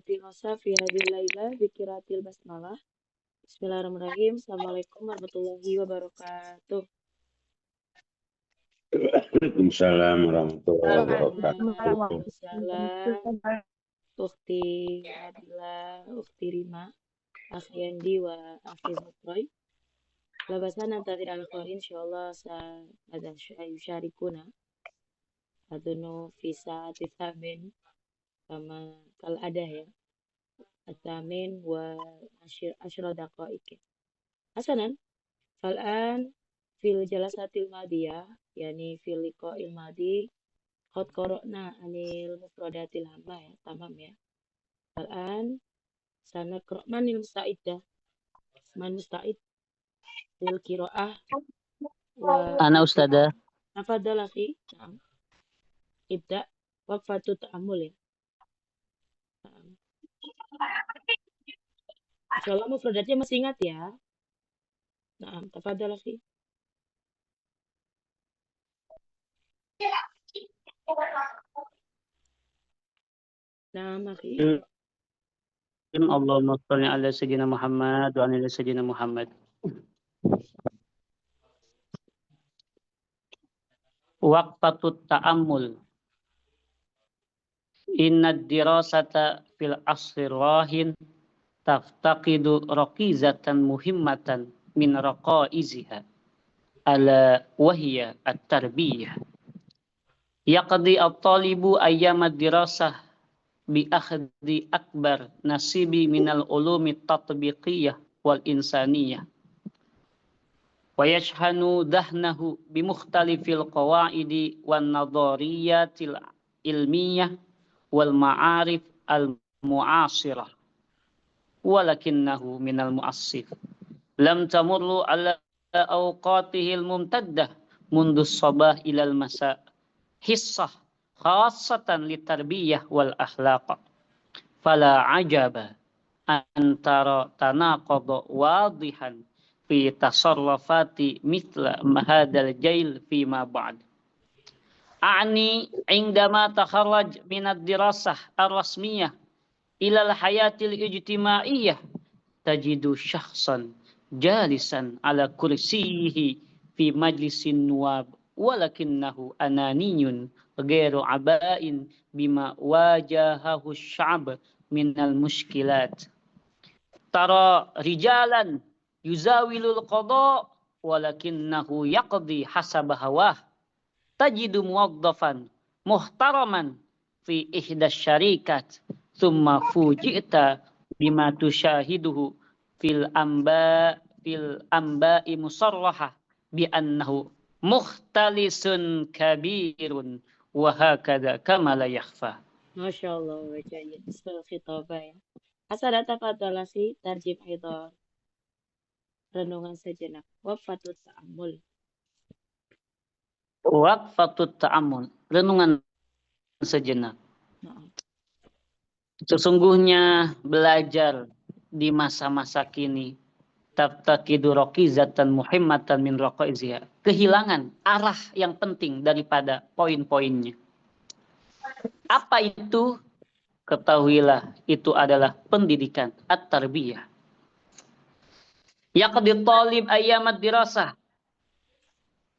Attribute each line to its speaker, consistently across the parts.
Speaker 1: dirasa fi hadhihi laila bi qiraatil basmalah. Bismillahirrahmanirrahim. Assalamualaikum warahmatullahi wabarakatuh.
Speaker 2: Waalaikumsalam warahmatullahi wabarakatuh.
Speaker 1: Waalaikumsalam. Ukhti Nabila, Ukhti Rima, Akhi Andi wa Akhi Zutroy. Labasana tadi al-akhir insyaallah ada syarikuna adunu visa tithamin sama kal ada ya. Atamin wa asyra daqaik. Hasanan, fal'an fil jalasatil madiyah, yani fil liqa'il madi, qad qara'na anil mufradatil hamma ya, tamam ya. Fal'an sanaqra manil musta'iddah, man musta'id lil qira'ah wa
Speaker 3: Ana Ustazah.
Speaker 1: tafadhal akhi. Na'am. Ibda waqfatu ta'ammul ya. Na'am. Insyaallah mufradatnya masih ingat ya. Na'am, tafadhal akhi. Na'am akhi.
Speaker 3: Allahumma shalli ala sayyidina Muhammad wa ala sayyidina Muhammad. Waqfatut ta'ammul. Inna dirasata fil asri rahin taftaqidu raqizatan muhimmatan min raqaiziha ala wahiyya at-tarbiyah. Yaqdi at-talibu ayyamad dirasah bi akhdi akbar nasibi minal ulumi tatbiqiyah wal insaniyah wa yashhanu dahnahu bi mukhtalifil qawaidi wan nadhariyatil ilmiyah wal ma'arif al mu'asirah walakinnahu minal mu'assif lam tamurru ala awqatihil mumtaddah mundus sabah ilal masa hissah khasatan litarbiyah wal akhlaq fala ajaba antara tanaqadu wadihan fi tasarrufati mithla hadal jail fi ma ba'd a'ni indama takharraj min ad-dirasah ar-rasmiyah ila al-hayatil ijtimaiyah tajidu syakhsan jalisan ala kursiyihi fi majlisin nuwab walakinnahu ananiyun ghairu aba'in bima wajahahu sya'b minal mushkilat tara rijalan yuzawilul qada walakinnahu yaqdi hasaba hawah tajidu muwaddafan muhtaraman fi ihda syarikat thumma fuji'ta bima tushahiduhu fil anba'i musarrahah bi annahu mukhtalisun kabirun wa hakadha kama la yakhfa.
Speaker 1: Masyaallah wa jayyid isal khitabah ya. Asada tafadhal akhi tarjim hidar. Renungan sejenak. Waqfatut ta'ammul.
Speaker 3: Waqfatut ta'ammul, renungan sejenak. Sesungguhnya belajar di masa-masa kini taftaqidu raqizatan muhimmatan min raqaiziha, kehilangan arah yang penting daripada poin-poinnya. Apa itu? Ketahuilah itu adalah pendidikan at-tarbiyah. Yaqdi talib ayyamat dirasah,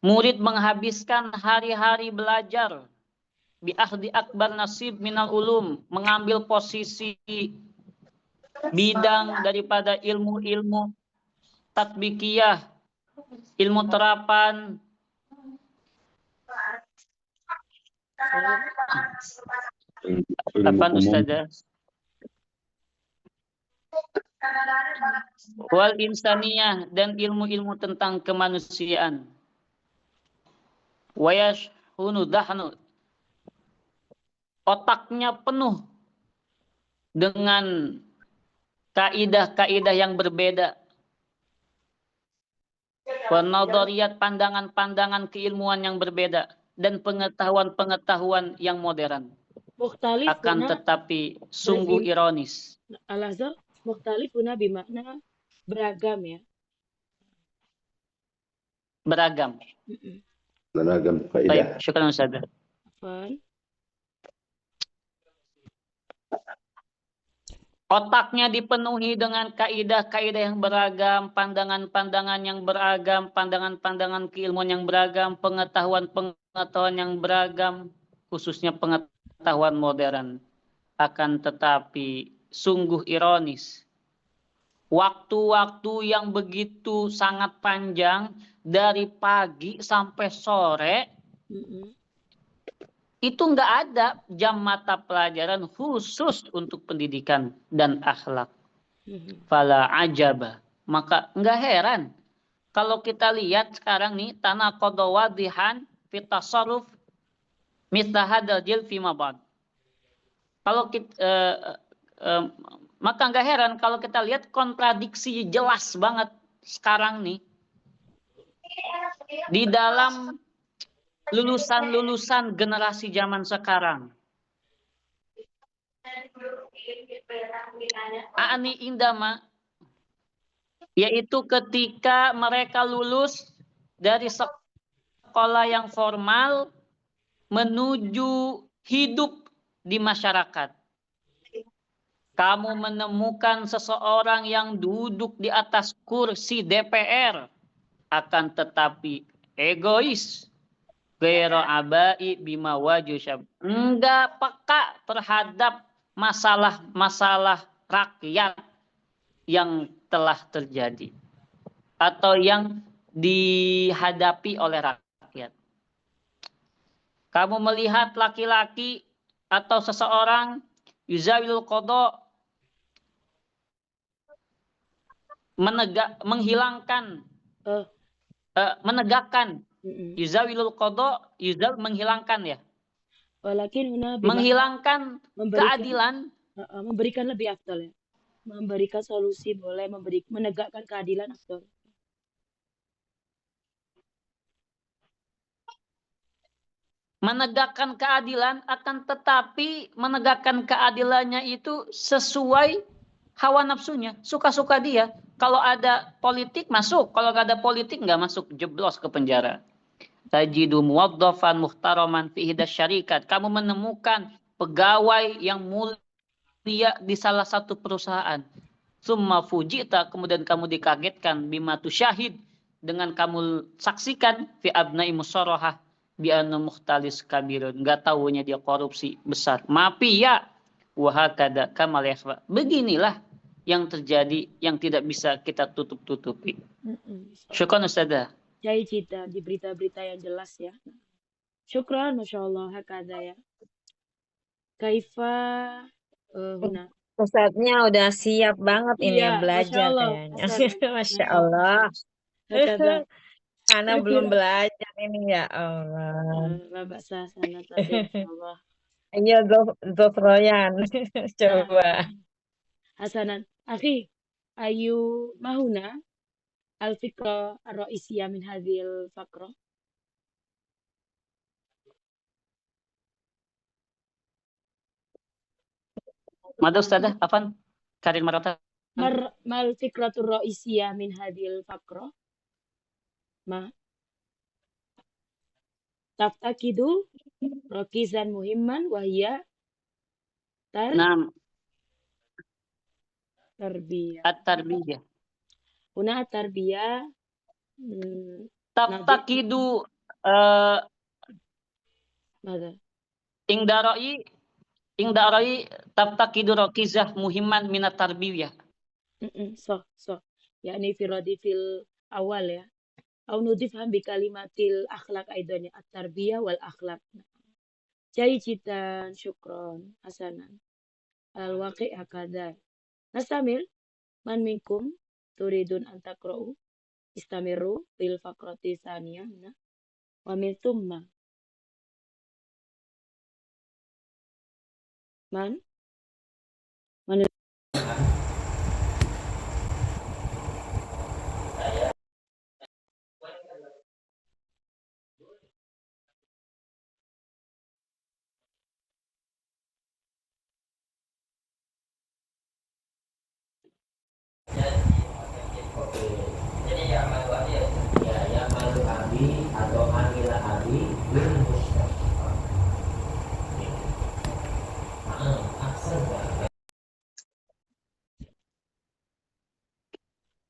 Speaker 3: murid menghabiskan hari-hari belajar bi akhdi akbar nasib minal ulum, mengambil posisi bidang daripada ilmu-ilmu tatbikiyah, ilmu terapan. Apa Ustazah? Wal insaniyah, dan ilmu-ilmu tentang kemanusiaan. Wayashhunu dahnu, otaknya penuh dengan kaidah-kaidah yang berbeda. Penadhariyat, pandangan-pandangan keilmuan yang berbeda, dan pengetahuan-pengetahuan yang modern.
Speaker 1: Mukhtalif
Speaker 3: akan tetapi sungguh ironis.
Speaker 1: Al-Azhar mukhtalifuna bimakna beragam ya.
Speaker 3: Beragam.
Speaker 2: Beragam kaidah.
Speaker 3: Baik, syukran Ustaz. Otaknya dipenuhi dengan kaidah-kaidah yang beragam, pandangan-pandangan yang beragam, pandangan-pandangan keilmuan yang beragam, pengetahuan-pengetahuan yang beragam, khususnya pengetahuan modern. Akan tetapi sungguh ironis, waktu-waktu yang begitu sangat panjang dari pagi sampai sore itu nggak ada jam mata pelajaran khusus untuk pendidikan dan akhlak. Fala ajaba. Maka nggak heran kalau kita lihat sekarang nih tanah qadawadihan fit tasarruf mithla hadzal jil fi mabad. Kalau kita maka nggak heran kalau kita lihat kontradiksi jelas banget sekarang nih di dalam lulusan-lulusan generasi zaman sekarang. Ani indama, yaitu ketika mereka lulus dari sekolah yang formal menuju hidup di masyarakat. Kamu menemukan seseorang yang duduk di atas kursi DPR, akan tetapi egois. Gairo abai bima wajusyab. Enggak peka terhadap masalah-masalah rakyat yang telah terjadi atau yang dihadapi oleh rakyat. Kamu melihat laki-laki atau seseorang yuzawilul qada, menegakkan yuzawilul qada, yuzal menghilangkan ya.
Speaker 1: Walakin huna
Speaker 3: menghilangkan keadilan,
Speaker 1: memberikan lebih afdal ya. Memberikan solusi boleh, menegakkan keadilan afdal.
Speaker 3: Menegakkan keadilan, akan tetapi menegakkan keadilannya itu sesuai hawa nafsunya, suka-suka dia. Kalau ada politik masuk, kalau nggak ada politik nggak masuk, jeblos ke penjara. Tajidu muwaddafan muhtaraman fi ihdas syarikat. Kamu menemukan pegawai yang mulia di salah satu perusahaan. Summa fujita, kemudian kamu dikagetkan bima tusyahid, dengan kamu saksikan fi abnai musarahah bi anna mukhtalis kabirun. Enggak tahunya dia korupsi besar. Mafia wa hakada kamal yakhfa. Beginilah yang terjadi yang tidak bisa kita tutup-tutupi. Syukran Ustazah.
Speaker 1: Jai cita di berita-berita yang jelas ya. Syukran, Masya Allah, hakada ya. Kaifa huna.
Speaker 4: Ustadznya udah siap banget ini ya
Speaker 1: Iya,
Speaker 4: belajar
Speaker 1: Masya Allah.
Speaker 4: kayaknya.
Speaker 1: Hasanah.
Speaker 4: Masya Allah.
Speaker 1: Hakada.
Speaker 4: Karena belum belajar ini ya Allah.
Speaker 1: Babak sah sana tadi, Masya Allah.
Speaker 4: Iya, Zofroyan. Coba.
Speaker 1: Hasanan. Akhi, ayu mahuna al-fikra ar-ra'isiyah min hadhil faqrah.
Speaker 3: Mada Ustazah, Afan? Karir Marata.
Speaker 1: Mal fikratur ra'isiyah min hadhil faqrah. Ma taftakidu rakizan muhimman wahya tarbiyah.
Speaker 3: At-tarbiyah.
Speaker 1: Huna tarbiyah
Speaker 3: Taftakidu
Speaker 1: mada?
Speaker 3: Ingdarai taftakidu rakizah muhimman minat tarbiyah.
Speaker 1: So. Yani fi radifil awal ya. Au nudifham bi kalimatil akhlak aidan ya. At-tarbiyah wal akhlak. Jai citan, syukron, hasanan. Al-waqi' hakada. Nastamil, man minkum turidun an taqra'u istamiru fil faqrati tsaniyah wa min thumma man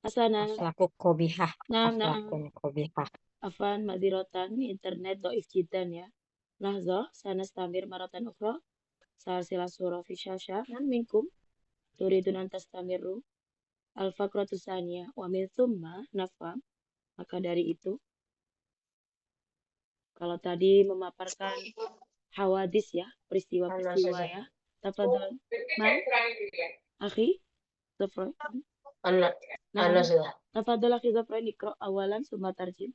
Speaker 1: Hasanah.
Speaker 4: Akhlakuk qobihah.
Speaker 1: Naam,
Speaker 4: Akhlakun qobihah.
Speaker 1: Afan madirotan internet doif jiddan ya. Lahzah sanastamir maratan ukhra. Salsila surah fi syasha man minkum turidun an tastamiru al-faqratu saniyah wa min thumma nafham. Maka dari itu, kalau tadi memaparkan hawadis ya, peristiwa-peristiwa ya. Tafadhol. Man? Akhi? Zafran?
Speaker 5: أنا
Speaker 1: Nah,
Speaker 5: sudah.
Speaker 1: tafadhol akhi Zafran ikra awalan summa tarjim.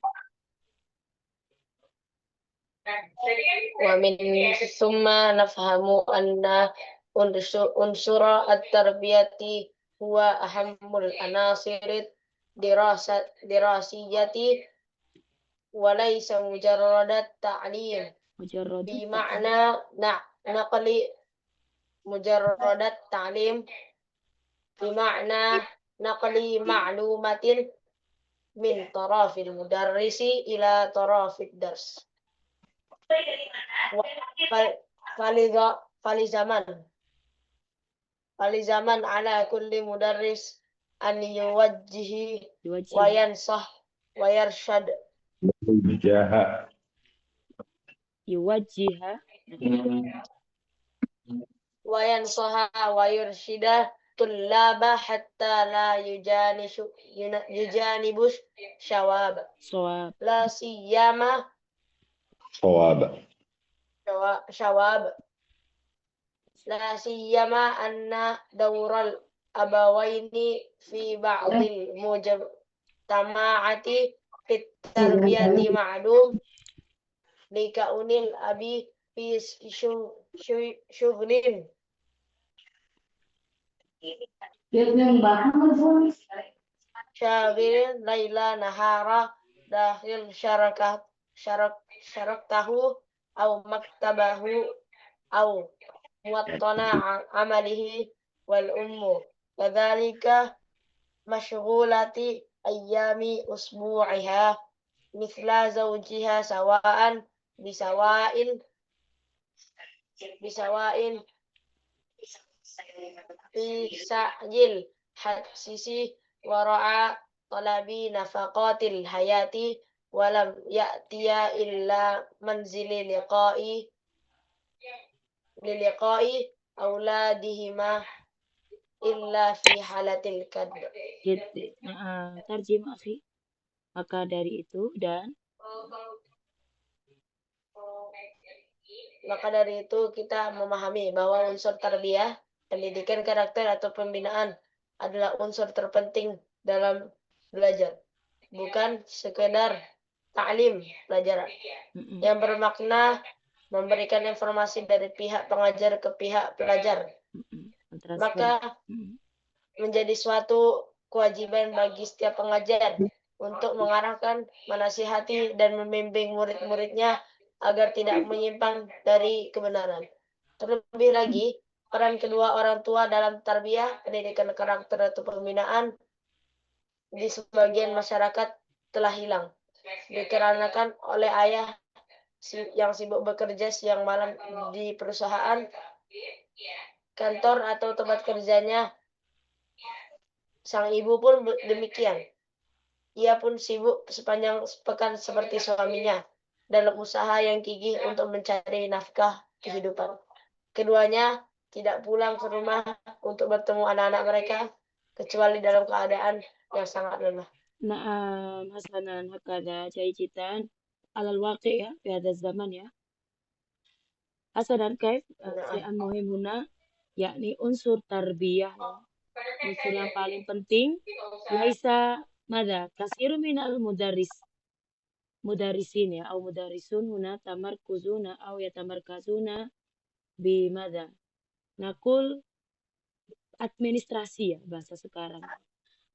Speaker 5: ومن ثم نفهم أن عنصر التربية هو أهم العناصر الدراسية وليس مجرد التعليم
Speaker 1: Mujarrad.
Speaker 5: بمعنى نقل مجرد التعليم بمعنى نقل معلومات من طرف المدرس إلى طرف الدرس فلزمن على كل مدرس أن يوجه وينصح ويرشد
Speaker 2: Jaha.
Speaker 1: Yuwajjiha.
Speaker 5: وينصح ويرشد طلاب حتى لا يجانب شواب
Speaker 1: Soab.
Speaker 5: لا سيما
Speaker 2: Sawab.
Speaker 5: شواب لا سيما أن دور الأبوين في بعض المجتمعات في التربية معلوم لكون الأب في شغل شاغل ليل نهارا داخل شركته أو مكتبه أو موطن عمله والأم كذلك مشغولة أيام أسبوعها مثل زوجها سواء بسواء في سعي الحسيس وراء طلب نفقات الحياة ولم يأتي إلا منزل للقاء أولادهما إلا في حالة الكد.
Speaker 1: Gitu. Tarjim akhi. Maka dari itu
Speaker 5: kita memahami bahwa unsur tarbiyah, pendidikan karakter atau pembinaan adalah unsur terpenting dalam belajar, bukan sekedar ta'lim pelajaran yang bermakna memberikan informasi dari pihak pengajar ke pihak pelajar. Maka menjadi suatu kewajiban bagi setiap pengajar untuk mengarahkan, menasihati, dan membimbing murid-muridnya agar tidak menyimpang dari kebenaran. Terlebih lagi, peran kedua orang tua dalam tarbiyah, pendidikan karakter atau pembinaan di sebagian masyarakat telah hilang, dikarenakan oleh ayah yang sibuk bekerja siang malam di perusahaan, kantor atau tempat kerjanya. Sang ibu pun demikian. Ia pun sibuk sepanjang pekan seperti suaminya dalam usaha yang gigih untuk mencari nafkah kehidupan. Keduanya tidak pulang ke rumah untuk bertemu anak-anak mereka kecuali dalam keadaan yang sangat lelah.
Speaker 1: Naam hasanan hakada jayjitan alal waqi ya fi hadha zaman ya. Hasanan kaif syai'an muhim huna yakni unsur tarbiyah ya. Unsur yang paling penting laisa mada kasiru minal mudarrisin ya au mudarrisun huna tamarkuzuna au yatamarkazuna bi mada nakul administrasi ya bahasa sekarang.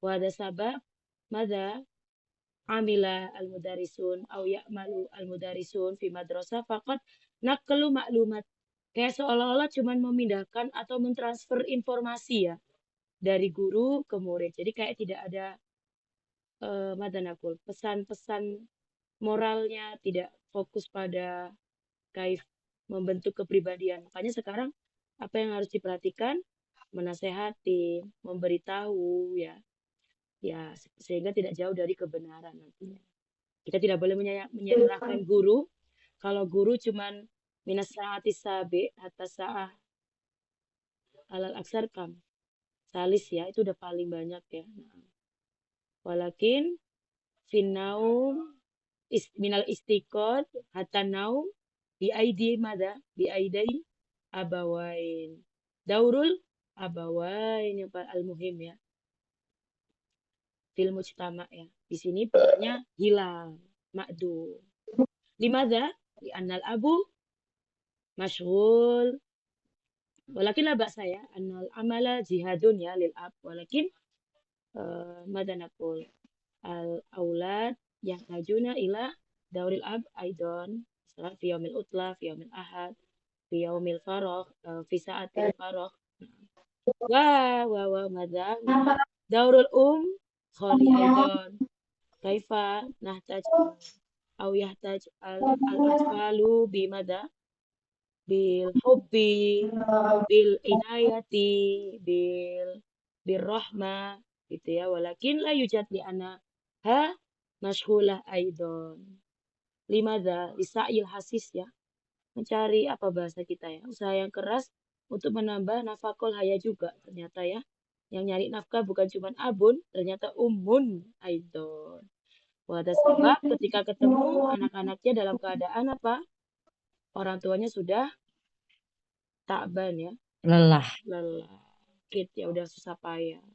Speaker 1: Wada sabab mada amila al-mudarrisun au ya'malu al-mudarrisun fi madrasah faqat naqlu maklumat. Kayak seolah-olah cuman memindahkan atau mentransfer informasi ya dari guru ke murid. Jadi kayak tidak ada madanakul pesan-pesan moralnya, tidak fokus pada kaif membentuk kepribadian. Makanya sekarang apa yang harus diperhatikan? Menasehati, memberitahu ya. Ya, sehingga tidak jauh dari kebenaran nantinya. Kita tidak boleh menyerahkan guru. Kalau guru cuman minas saati sabi atas sa'ah alal aksar kam. Salis ya, itu udah paling banyak ya. Nah, walakin finnaum minal istiqod hatta naum biaidi mada biaidai abawain. Daurul abawain yang al-muhim ya. Fil mujtama ya. Di sini pokoknya hilang, makdu. Limadha? Li annal abu masyghul. Walakin la ba'sa ya, annal amala jihadun ya lil ab. Walakin mada naqul al aulad yahtajuna ila dauril ab aidon. Misalnya fi yaumil utla, fi yaumil ahad, fi yaumil faragh, fi sa'atil faragh. Wa mada daurul khali aidon. Kaifa nahtaj au yahtaj al atfalu bimada bil hubbi bil inayati bil rahmah gitu ya, walakin la yujad li ana ha mashghulah aidon limadha lisa'il hasis ya, mencari apa bahasa kita ya, usaha yang keras untuk menambah nafakul haya juga ternyata ya, yang nyari nafkah bukan cuma abun, ternyata umun aidon. Wadah sebab ketika ketemu anak-anaknya dalam keadaan apa? Orang tuanya sudah takban ya,
Speaker 4: Lelah.
Speaker 1: lelah, ya udah susah payah.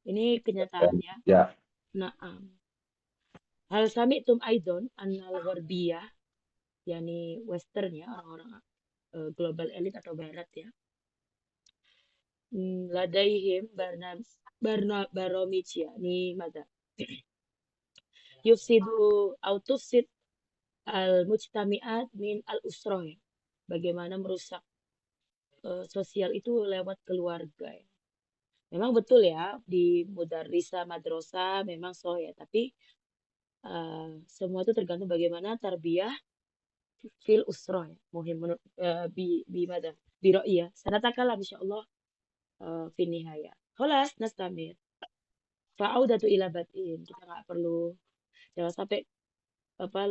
Speaker 1: Ini kenyataan ya.
Speaker 2: Ya.
Speaker 1: Naam. Hal sami'tum aidon annal gharbiyah, yakni western ya, orang-orang global elite atau barat ya. Ladaihim barnomij ya, ni mada. Yufsidu au tufsid al mujtami'at min al usroh ya. Bagaimana merusak sosial itu lewat keluarga ya. Memang betul ya di mudarrisa madrasah memang ya, tapi semua itu tergantung bagaimana tarbiyah fil usroh ya. Muhim menurut bi mada bi ya. Sanatakalam insyaallah fi nihaya. Khalas nastamir. Fa'audatu ila batin. Kita nggak perlu jangan sampai apa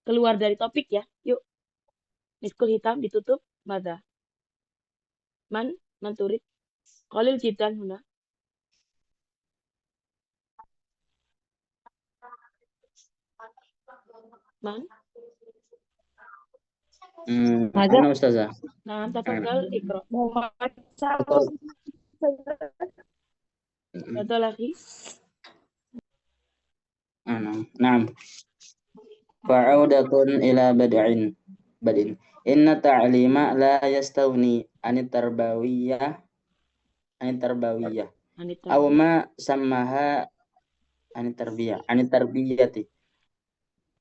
Speaker 1: keluar dari topik ya. Yuk, miskul hitam ditutup mada. Man turid. Qalil jiddan huna. Man.
Speaker 4: Ada.
Speaker 3: Ana Ustazah.
Speaker 1: Nah, tafadhal ikra.
Speaker 4: Mau baca
Speaker 3: Betul.
Speaker 1: Betul lagi.
Speaker 3: Naam. Fa'audatun ila bad'in. Inna ta'lima la yastawni anit tarbawiyah.
Speaker 1: Anita.
Speaker 3: Aw ma sammaha anit tarbiyati.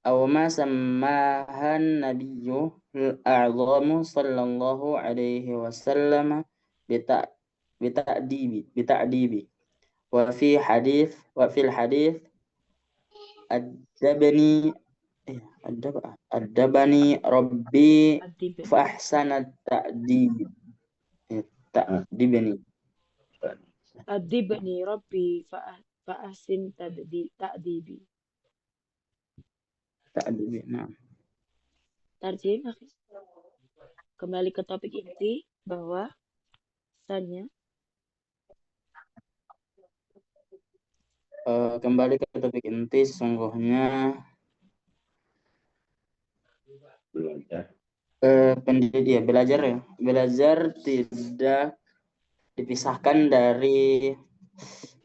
Speaker 3: Aw ma sammahan nabiyyu al-a'zamu sallallahu alaihi wasallam bita'dibi. Wa fil hadith adabani rabbi fa ahsana ta'dibi.
Speaker 1: Adibni rabbi fa ahsin ta'dibi.
Speaker 3: Nah.
Speaker 1: Tarjim akhi. Kembali ke topik inti bahwa pesannya
Speaker 3: kembali ke topik inti sesungguhnya belajar tidak dipisahkan dari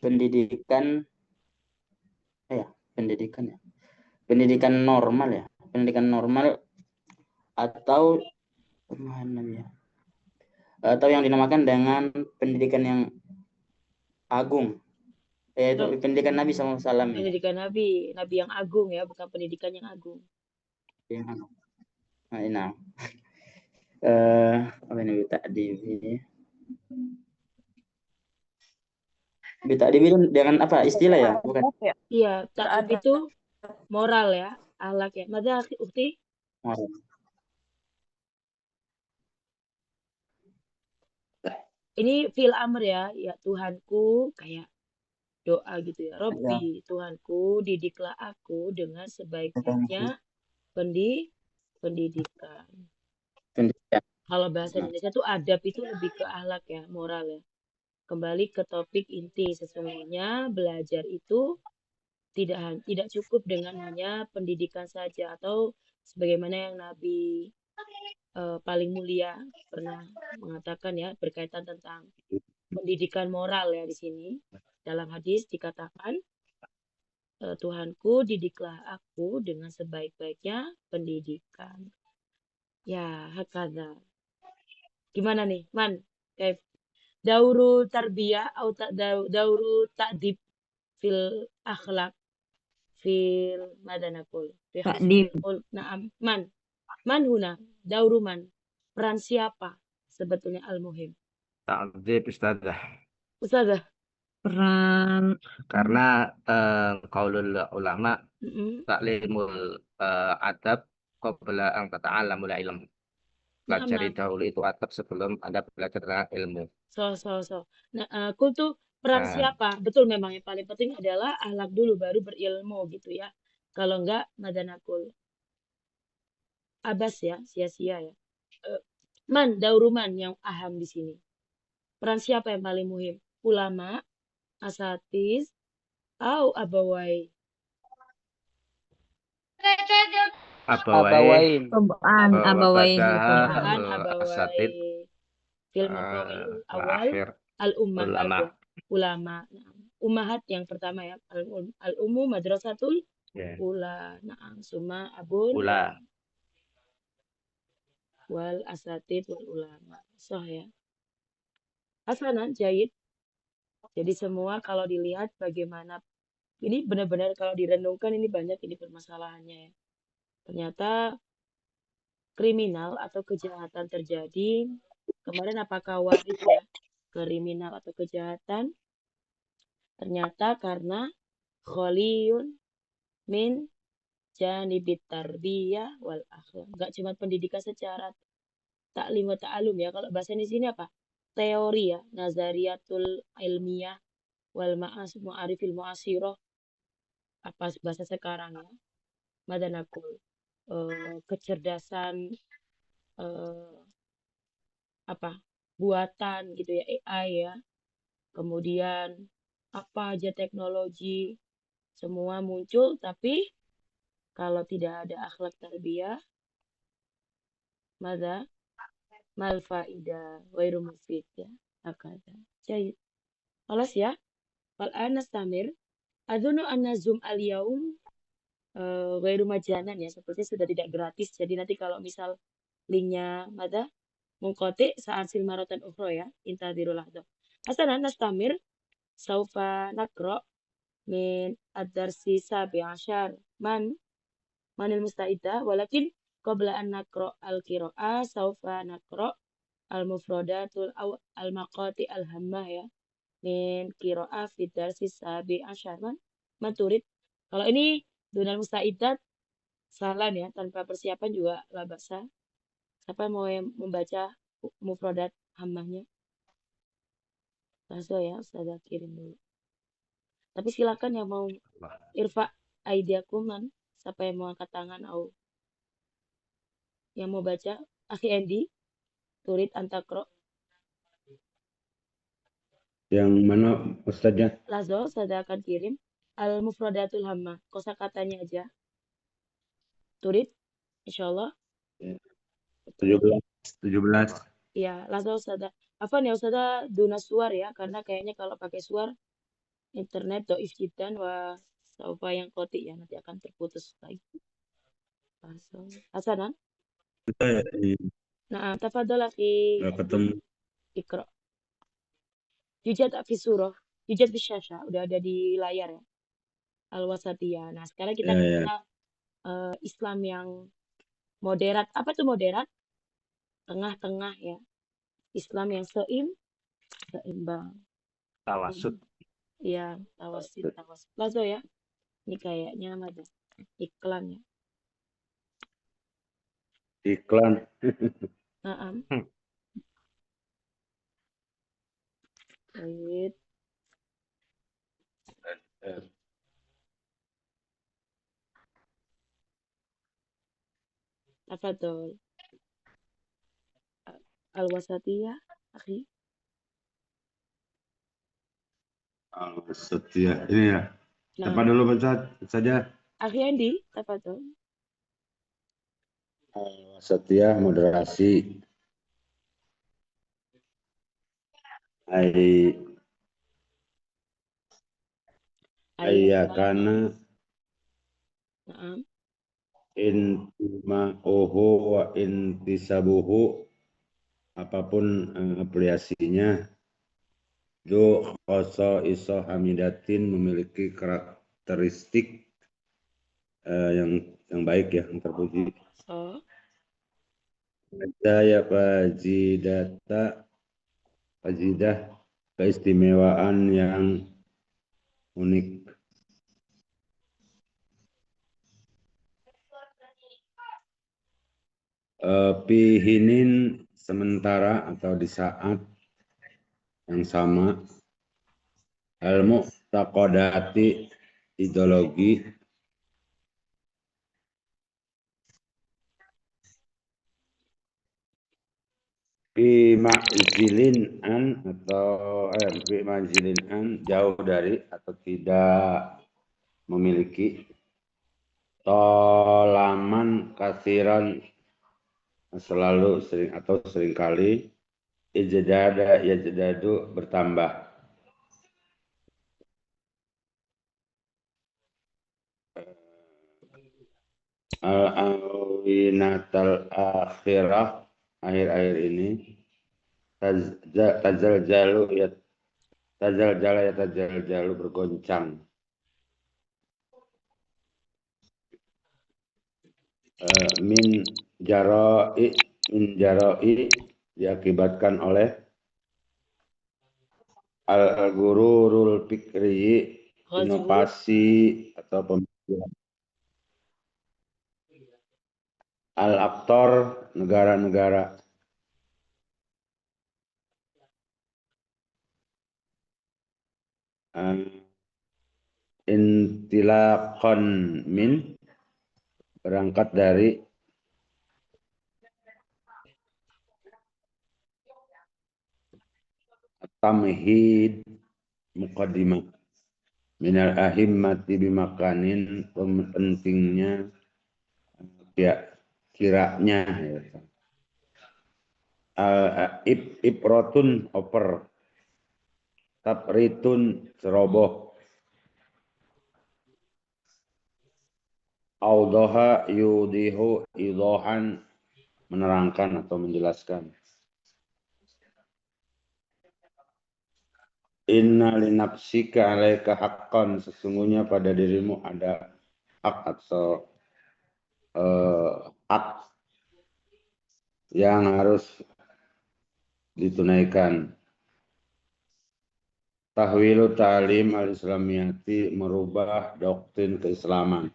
Speaker 3: pendidikan normal atau yang dinamakan dengan pendidikan yang agung, yaitu pendidikan Nabi SAW.
Speaker 1: Pendidikan Nabi yang agung ya, bukan pendidikan yang agung.
Speaker 3: Nah, apa ini bita'dibi dengan apa istilah ya, bukan?
Speaker 1: Iya, ta'dib itu moral ya, akhlak ya. Mada ukti?
Speaker 3: Moral.
Speaker 1: Ini fil amr ya Tuhanku kayak doa gitu ya. Robbi, Tuhanku, didiklah aku dengan sebaik-baiknya pendidikan. Kalau bahasa Indonesia tuh adab itu lebih ke akhlak ya, moral ya. Kembali ke topik inti, sesungguhnya belajar itu tidak cukup dengan hanya pendidikan saja, atau sebagaimana yang Nabi paling mulia pernah mengatakan ya, berkaitan tentang pendidikan moral ya di sini. Dalam hadis dikatakan, Tuhanku, didiklah aku dengan sebaik-baiknya pendidikan. Ya, hakadha. Gimana nih, Man? Kayak dauru tarbiyah atau dauru ta'dib fil akhlak fil madanakul fi
Speaker 4: Takdim.
Speaker 1: husnul na'am man huna dauru man, peran siapa sebetulnya al-muhim?
Speaker 6: Ta'dzib Ustazah.
Speaker 1: Ustazah.
Speaker 4: Peran
Speaker 6: Karena qaulul ulama
Speaker 1: Mm-mm.
Speaker 6: taklimul adab qabla an tata'allamul ilm.
Speaker 1: Na'am,
Speaker 6: Pelajari
Speaker 1: na'am.
Speaker 6: dahulu itu adab sebelum Anda belajar tentang ilmu.
Speaker 1: So. Nah, kultu peran
Speaker 6: Nah,
Speaker 1: siapa? Betul, memang yang paling penting adalah akhlak dulu baru berilmu gitu ya. Kalau enggak madanakul abas ya, sia-sia ya. Man, dauruman yang aham di sini. Peran siapa yang paling muhim? Ulama, asatis, atau abawai?
Speaker 6: abawain
Speaker 4: abawain
Speaker 1: Tabaan
Speaker 6: asatid
Speaker 1: abawai. Fil maqamil awal
Speaker 6: akhir
Speaker 1: al-ummahat
Speaker 6: ulama.
Speaker 1: ya. Ulama. Nah, ummahat yang pertama ya. Al-ummu madrasatul
Speaker 6: Ya.
Speaker 1: ula. Nah, summa abun
Speaker 6: Ula.
Speaker 1: wal asatid wal ulama. Sah ya. Hasanan jayid. Jadi semua kalau dilihat bagaimana, ini benar-benar kalau direnungkan ini banyak ini permasalahannya ya. Ternyata kriminal atau kejahatan terjadi. Kemarin apakah waris ya kriminal atau kejahatan? Ternyata karena kholiyun min janibit tarbiyah wal akhlak. Enggak cuma pendidikan secara taklim wa ta'alum ya. Kalau bahasa di sini apa? Teori ya, nazariyatul ilmiah wal ma'arifil mu'asirah. Apa bahasa sekarang ya? Madanakul. Kecerdasan apa? Buatan gitu ya, AI ya. Kemudian apa aja teknologi semua muncul, tapi kalau tidak ada akhlak tarbiyah, mada mal faida wairu mufid ya. Hakada. Jadi, خلاص ya. Wal'an nastamir. Adunu anna Zoom al-yaum wairu majanan ya. Seperti sudah tidak gratis. Jadi nanti kalau misal linknya mada mengkotik saat silmarotan ukhro ya. Intadirul lahdo. Hasanan nastamir. Saufa nakro min ad-darsi sabi asyar. Manil mustaidah. Walakin qabla an nakro al-kiro'ah saufa nakro al-mufrodatul al-maqati al-hammah ya. Min kiro'ah fid darsi sabi asyar. Turid. Kalau ini dunal mustaidat salam ya, tanpa persiapan juga la ba'sa. Siapa mau yang membaca mufrodat hammahnya? Langsung ya, Ustazah kirim dulu. Tapi silakan yang mau irfa aidiakum man, siapa yang mau angkat tangan atau yang mau baca, Akhi Endi, turid antakro.
Speaker 2: Yang mana Ustaznya?
Speaker 1: Lazo, Ustazah akan kirim al-mufradatul hammah, kosakatanya aja. Turid, insyaallah.
Speaker 2: 17.
Speaker 1: Ya, Lazo Ustazah. Apa nih Ustazah duna suar ya, karena kayaknya kalau pakai suar internet doif jiddan wa saufa yang kotik ya, nanti akan terputus lagi. Langsung. Hasanan? Nah, tafadhol akhi
Speaker 2: Nggak ketemu.
Speaker 1: Iqra. Yujad fi surah, yujad fi syasha, udah ada di layar ya. Al-wasatiyah. Nah, sekarang kita
Speaker 2: Ya, ya.
Speaker 1: kenal Islam yang moderat. Apa tuh moderat? Tengah-tengah ya. Islam yang seimbang.
Speaker 6: Tawasud.
Speaker 1: Ya, tawasit. Lazo ya. Ini kayaknya ada iklan ya.
Speaker 2: Iklan.
Speaker 1: Naam. Baik. Tafadhol. Al-wasatiyah, akhi.
Speaker 2: Setia. Ini ya. Siapa
Speaker 1: Nah,
Speaker 2: dulu Ustaz? Saja.
Speaker 1: akhi Andi, tafadhol.
Speaker 2: Setia, moderasi. Ai Ayyakana
Speaker 1: Naam.
Speaker 2: intima'uhu wa intisabuhu, apapun aplikasinya, do khoso iso hamidatin, memiliki karakteristik yang baik ya, yang terpuji.
Speaker 1: So,
Speaker 2: Saya fajidah, keistimewaan yang unik. Pihinin, sementara atau di saat yang sama. Al-mu'taqadati, ideologi. Bima'zilin an, atau bima'zilin an, jauh dari atau tidak memiliki. Tolaman kasiran, selalu, sering atau seringkali. Yajdadu, bertambah. Al-awinatal akhirah, akhir-akhir ini. Tajal jalu bergoncang. Min jarai, diakibatkan oleh al-gururul fikri, inovasi atau pemikiran. Al-aktor, negara-negara. Intilaqan min, berangkat dari. Tamhid, muqaddimah. Minal ahimmati bimakanin, pentingnya ya kiranya ya. Iprotun, oper. Tapritun, ceroboh. Audoha yudihu idohan, menerangkan atau menjelaskan. Inna linafsika alaika haqqan, sesungguhnya pada dirimu ada hak atau hak yang harus ditunaikan. Tahwilu ta'lim al-islamiyati, merubah doktrin keislaman.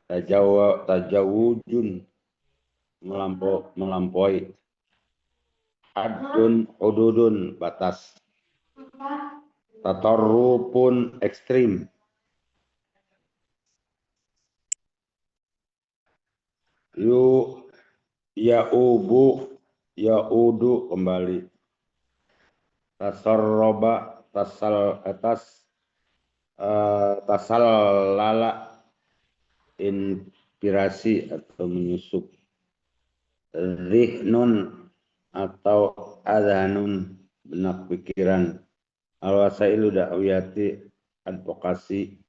Speaker 2: Tajawujun, melampaui. Haddun hududun, batas. Tatarrupun, ekstrim. Yaudu, kembali. Tasarroba, tasal lala, inspirasi atau menyusup. Zihnun atau adhanun, benak pikiran. Al-wasailu da'wiyati, advokasi.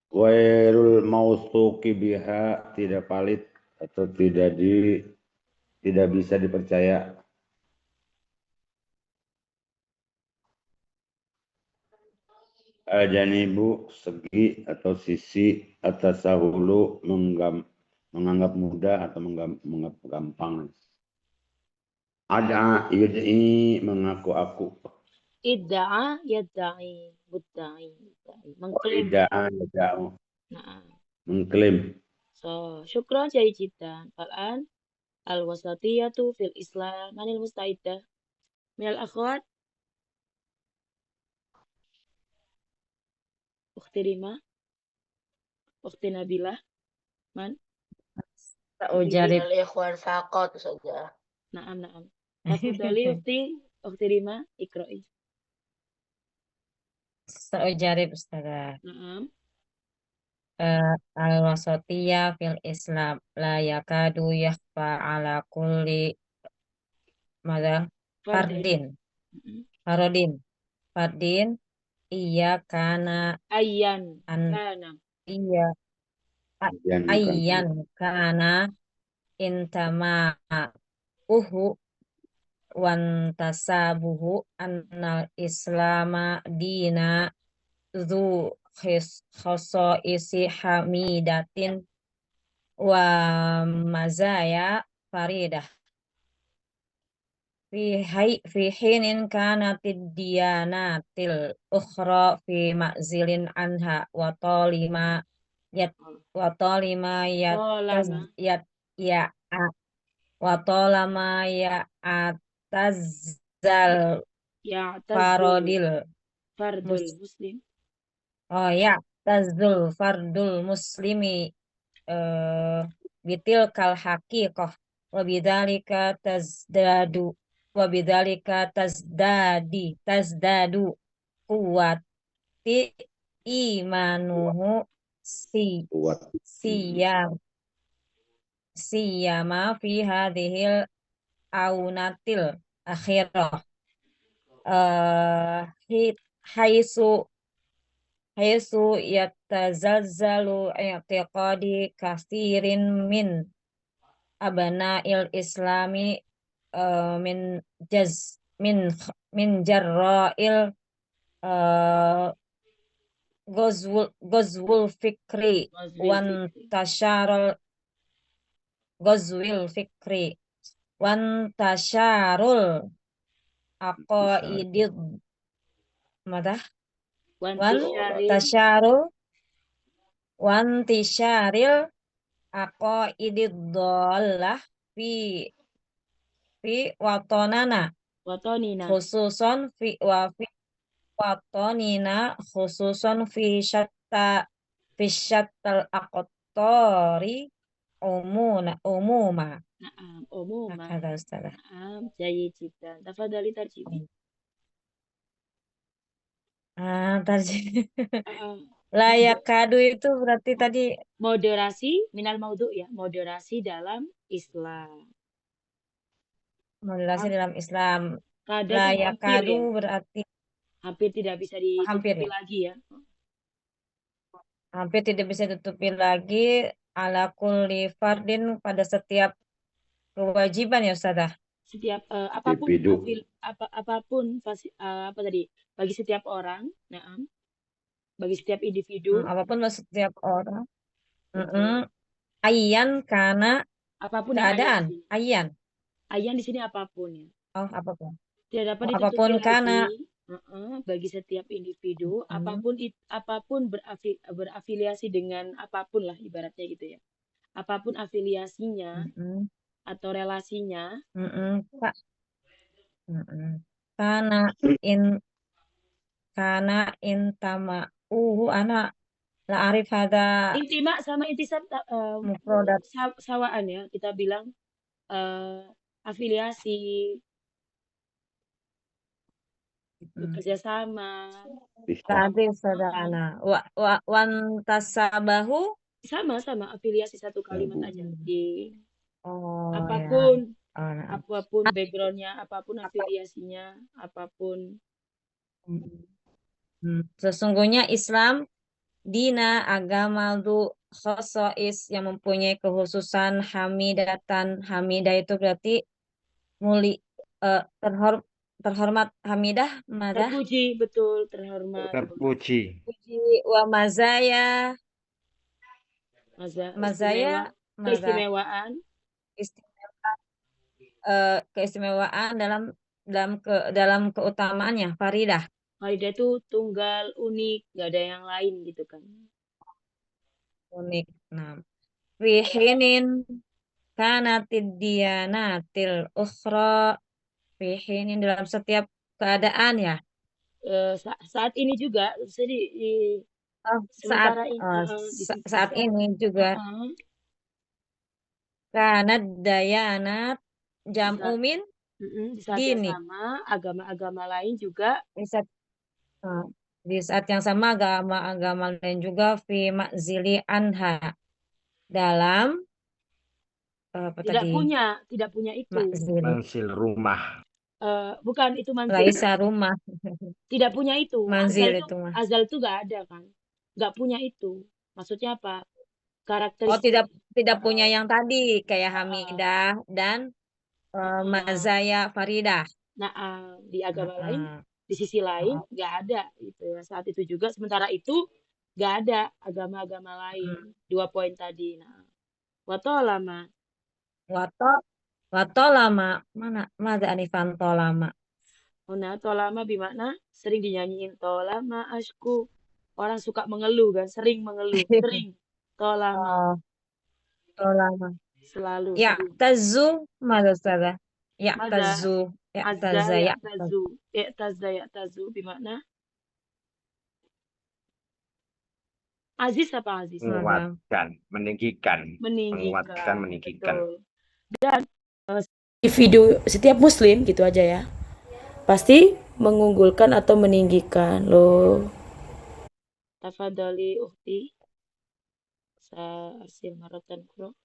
Speaker 2: Wairul mausuki biha, tidak valid atau tidak bisa dipercaya. Al-janibu, segi atau sisi. Atasahulu, menganggap mudah atau menganggap gampang. Ada yud'i, mengaku aku.
Speaker 1: idda'a, yadda'i, mudda'i. Mengklaim.
Speaker 2: Yada'u,
Speaker 1: Nah,
Speaker 2: mengklaim.
Speaker 1: so, syukran jai jiddan. Al-an, al-wasatiyatu fil Islam. Manil mustaidah? Minal akhwat? Ukhti Rima, Ukhti Nabilah, man?
Speaker 4: Sa'ujarib.
Speaker 5: Al-ikhwan faqat saja.
Speaker 1: Naam, naam. Tafadhali Ukhti Rima, iqra'i.
Speaker 4: Sa'ujarib Ustazah.
Speaker 1: Naam.
Speaker 4: Al-wasatiyah fil Islam la yakadu yakhfa ala kulli mada
Speaker 1: Fardin.
Speaker 4: fardin.
Speaker 1: Mm-mm.
Speaker 4: Fardin iya kana
Speaker 1: Ayyan
Speaker 4: an
Speaker 1: kana.
Speaker 4: iya
Speaker 2: Yang kan.
Speaker 4: ayyan kana intama uhu wan tasabuhu annal islama dina zu khosoisi hamidatin wa mazaya faridah fi hinin kanatid diyanatil ukhra fi ma'zilin anha wa talima yat wa talima yat
Speaker 1: Tolama.
Speaker 4: yat ya wa talama ya atazzal
Speaker 1: Ya'tazzul
Speaker 4: farodil
Speaker 1: fardul muslim.
Speaker 4: oh ya tazzul fardul muslimi bitil kal haqiqah wa bidzalika tazdadu quwwati imanuhu si
Speaker 2: Kuat.
Speaker 4: siyam siyama fi hadhil aunatil akhirah haitsu yatazalzalu i'tiqadi katsirin min abana'il islami min jarra'il gozwul fikri wan tasharul gozwil fikri wan tasharul aqaidid mata wan tasharul wan tisharil aqaidid dhallah fi watonana
Speaker 1: Watonina.
Speaker 4: khususon fi watonina khususon fi syattal aqtori umuma.
Speaker 1: Naam, umuma.
Speaker 4: Kata Ustazah.
Speaker 1: Naam, jayyid jiddan. Tafadhali tarjibi.
Speaker 4: Tarjih.
Speaker 1: Ah,
Speaker 4: Layak kadu itu berarti tadi
Speaker 1: moderasi minal maudhu ya, moderasi dalam Islam.
Speaker 4: moderasi dalam Islam.
Speaker 1: Kada itu
Speaker 4: Layak
Speaker 1: hampir
Speaker 4: kadu
Speaker 1: ya,
Speaker 4: berarti
Speaker 1: hampir tidak bisa
Speaker 4: hampir
Speaker 1: ditutupi
Speaker 4: ya.
Speaker 1: lagi ya.
Speaker 4: Hampir tidak bisa ditutupi lagi ala kulli fardin pada setiap kewajiban ya Ustazah.
Speaker 1: Setiap apapun
Speaker 2: Individu.
Speaker 1: apapun apa tadi bagi setiap orang, naam, bagi setiap individu,
Speaker 4: Apapun bagi setiap orang.
Speaker 1: betul.
Speaker 4: Ayyan karena
Speaker 1: Apapun yang
Speaker 4: keadaan.
Speaker 1: ayat di sini.
Speaker 4: Ayyan.
Speaker 1: Ayat di sini apapun ya.
Speaker 4: Oh, apapun.
Speaker 1: Tidak dapat ditutupi
Speaker 4: Apapun karena
Speaker 1: lagi. Bagi setiap individu, apapun berafiliasi dengan apapun lah ibaratnya gitu ya. Apapun afiliasinya atau relasinya,
Speaker 4: Kak. Karena intama anak la arif hada
Speaker 1: intima sama intisab
Speaker 4: mufrodat
Speaker 1: sawaan ya. Kita bilang afiliasi, bekerja sama.
Speaker 4: tadi saudara wan tasabahu
Speaker 1: Sama afiliasi satu kalimat aja di
Speaker 4: apapun
Speaker 1: apapun backgroundnya, apapun afiliasinya, apapun.
Speaker 4: Sesungguhnya Islam dina agama du khosois yang mempunyai kekhususan hamidah itu berarti terhormat hamidah madah
Speaker 1: Terpuji, betul, terhormat.
Speaker 6: Terpuji.
Speaker 4: wa mazaya
Speaker 1: Keistimewaan.
Speaker 4: Keistimewaan dalam keutamaannya faridah.
Speaker 1: Faridah itu tunggal, unik, nggak ada yang lain gitu kan.
Speaker 4: Unik. Nah, fihinin kanatid diyanatil ukhra fihinin dalam setiap keadaan ya.
Speaker 1: Saat ini juga Sementara ini
Speaker 4: saat ini juga kanat dayanat jam'u min
Speaker 1: di saat yang
Speaker 4: dini.
Speaker 1: sama agama-agama lain juga
Speaker 4: Di saat yang sama agama-agama lain juga fi ma'zili anha dalam apa
Speaker 1: tidak
Speaker 4: tadi?
Speaker 1: punya itu.
Speaker 4: Ma'zili.
Speaker 6: Mansil rumah.
Speaker 1: Bukan itu manzil.
Speaker 4: Laisa rumah.
Speaker 1: Tidak punya itu.
Speaker 4: Manzil itu mah.
Speaker 1: Azal itu nggak ada kan. Nggak punya itu. Maksudnya apa?
Speaker 4: Oh,
Speaker 1: Karakteristik.
Speaker 4: tidak punya yang tadi kayak Hamidah dan Mazaya Faridah.
Speaker 1: Nah, di agama lain, di sisi lain nggak ada gitu ya. Saat itu juga sementara itu nggak ada agama-agama lain. 2 poin tadi. Nah, watolama.
Speaker 4: Watolama mana? Mada anifan tolama.
Speaker 1: Nah, tolama bermakna sering dinyanyiin tolama ashku. Orang suka mengeluh kan, sering mengeluh, sering. Tolama.
Speaker 4: Tolama.
Speaker 1: Selalu.
Speaker 4: Ya, tazu mada sada. Ya,
Speaker 1: Mada?
Speaker 4: tazu. Ya, taza ya.
Speaker 1: Tazu. Tazu bermakna aziz apa aziz?
Speaker 6: Menguatkan, meninggikan. Menguatkan, meninggikan.
Speaker 1: Betul. Dan di video setiap muslim gitu aja ya. Pasti mengunggulkan atau meninggikan loh. Tafadhali ukhti. Sa'asil maratan kuro.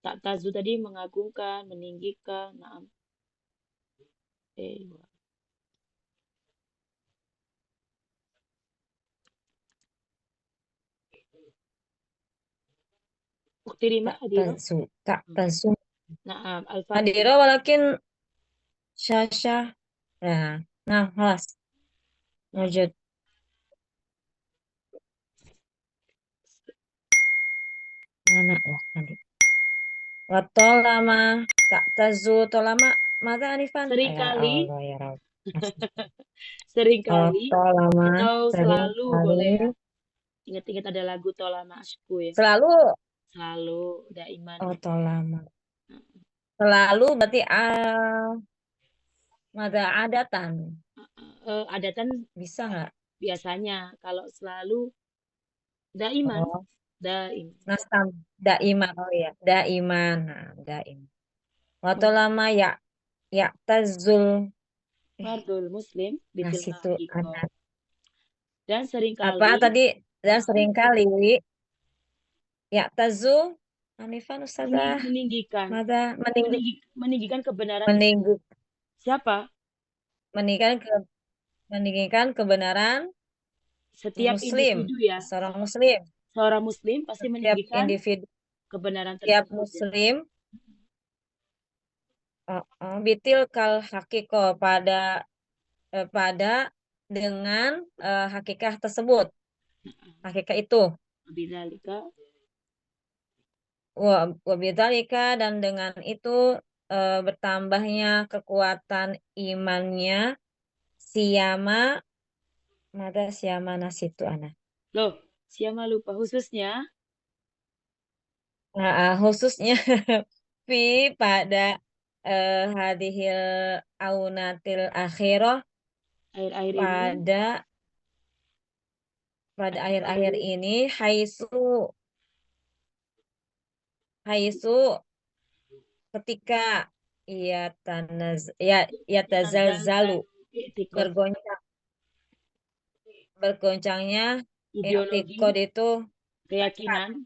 Speaker 1: Tak tazu tadi mengagungkan, meninggikan. Naam. Ukhti Rima Hadiro.
Speaker 4: Tak tazu.
Speaker 1: Naam.
Speaker 4: Hadiro walakin syasha. Nah, halas. Wujud. Mana ya tadi? Watolama tak tazu tolama mata Anifan.
Speaker 1: Seringkali.
Speaker 4: Seringkali. Tolama.
Speaker 1: Atau selalu boleh ya. Ingat-ingat ada lagu Tolama Ashku ya.
Speaker 4: Selalu.
Speaker 1: Daiman.
Speaker 4: Oh, tolama. Selalu berarti mada adatan.
Speaker 1: Adatan
Speaker 4: bisa nggak?
Speaker 1: Biasanya kalau selalu daiman. Daim.
Speaker 4: Nastam daiman. Oh ya, daiman. Nah, daim. Waktu lama ya tazul.
Speaker 1: Fardul muslim bitil
Speaker 4: anak.
Speaker 1: Dan seringkali
Speaker 4: apa tadi? Dan seringkali ya tazu Anifan Ustazah
Speaker 1: meninggikan.
Speaker 4: Mada
Speaker 1: meninggikan kebenaran. Siapa?
Speaker 4: Meninggikan kebenaran
Speaker 1: setiap
Speaker 4: muslim,
Speaker 1: individu ya.
Speaker 4: Seorang muslim
Speaker 1: pasti meninggikan
Speaker 4: individu
Speaker 1: kebenaran
Speaker 4: setiap
Speaker 1: tersebut.
Speaker 4: muslim bitil kal hakiko pada dengan hakikah tersebut. Hakikah itu. Wabidalika dan dengan itu bertambahnya kekuatan imannya siyama nasitu ana.
Speaker 1: Loh, siyama lupa khususnya
Speaker 4: fi pada hadhil aunatil akhirah pada akhir-akhir ini haisu ketika tazalzalu bergoncangnya i'tiqad itu
Speaker 1: keyakinan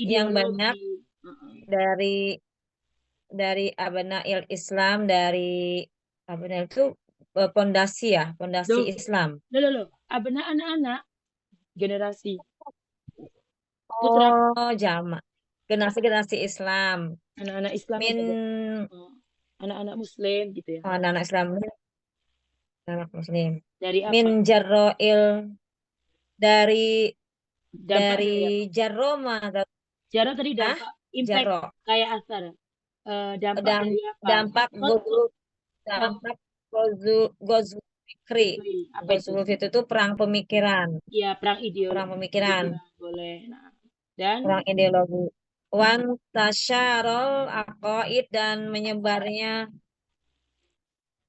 Speaker 4: yang banyak dari abnail Islam, dari abna itu pondasi Islam.
Speaker 1: Loh. Abna anak-anak generasi.
Speaker 4: Jamak. Generasi Islam.
Speaker 1: Anak-anak Islam. Anak-anak Muslim gitu ya.
Speaker 4: Anak-anak Islam. Anak Muslim.
Speaker 1: Dari apa?
Speaker 4: Min jarro'il dari jarro mah.
Speaker 1: Jarro tadi dampak. Impact.
Speaker 4: Jarro.
Speaker 1: Kayak asar. Dampak
Speaker 4: Gozul Fikri. Gozul Fikri itu perang pemikiran.
Speaker 1: Iya, perang ideologi.
Speaker 4: Perang pemikiran.
Speaker 1: Boleh. Nah, dan
Speaker 4: perang ideologi. Wan tasyarol aqaid dan menyebarnya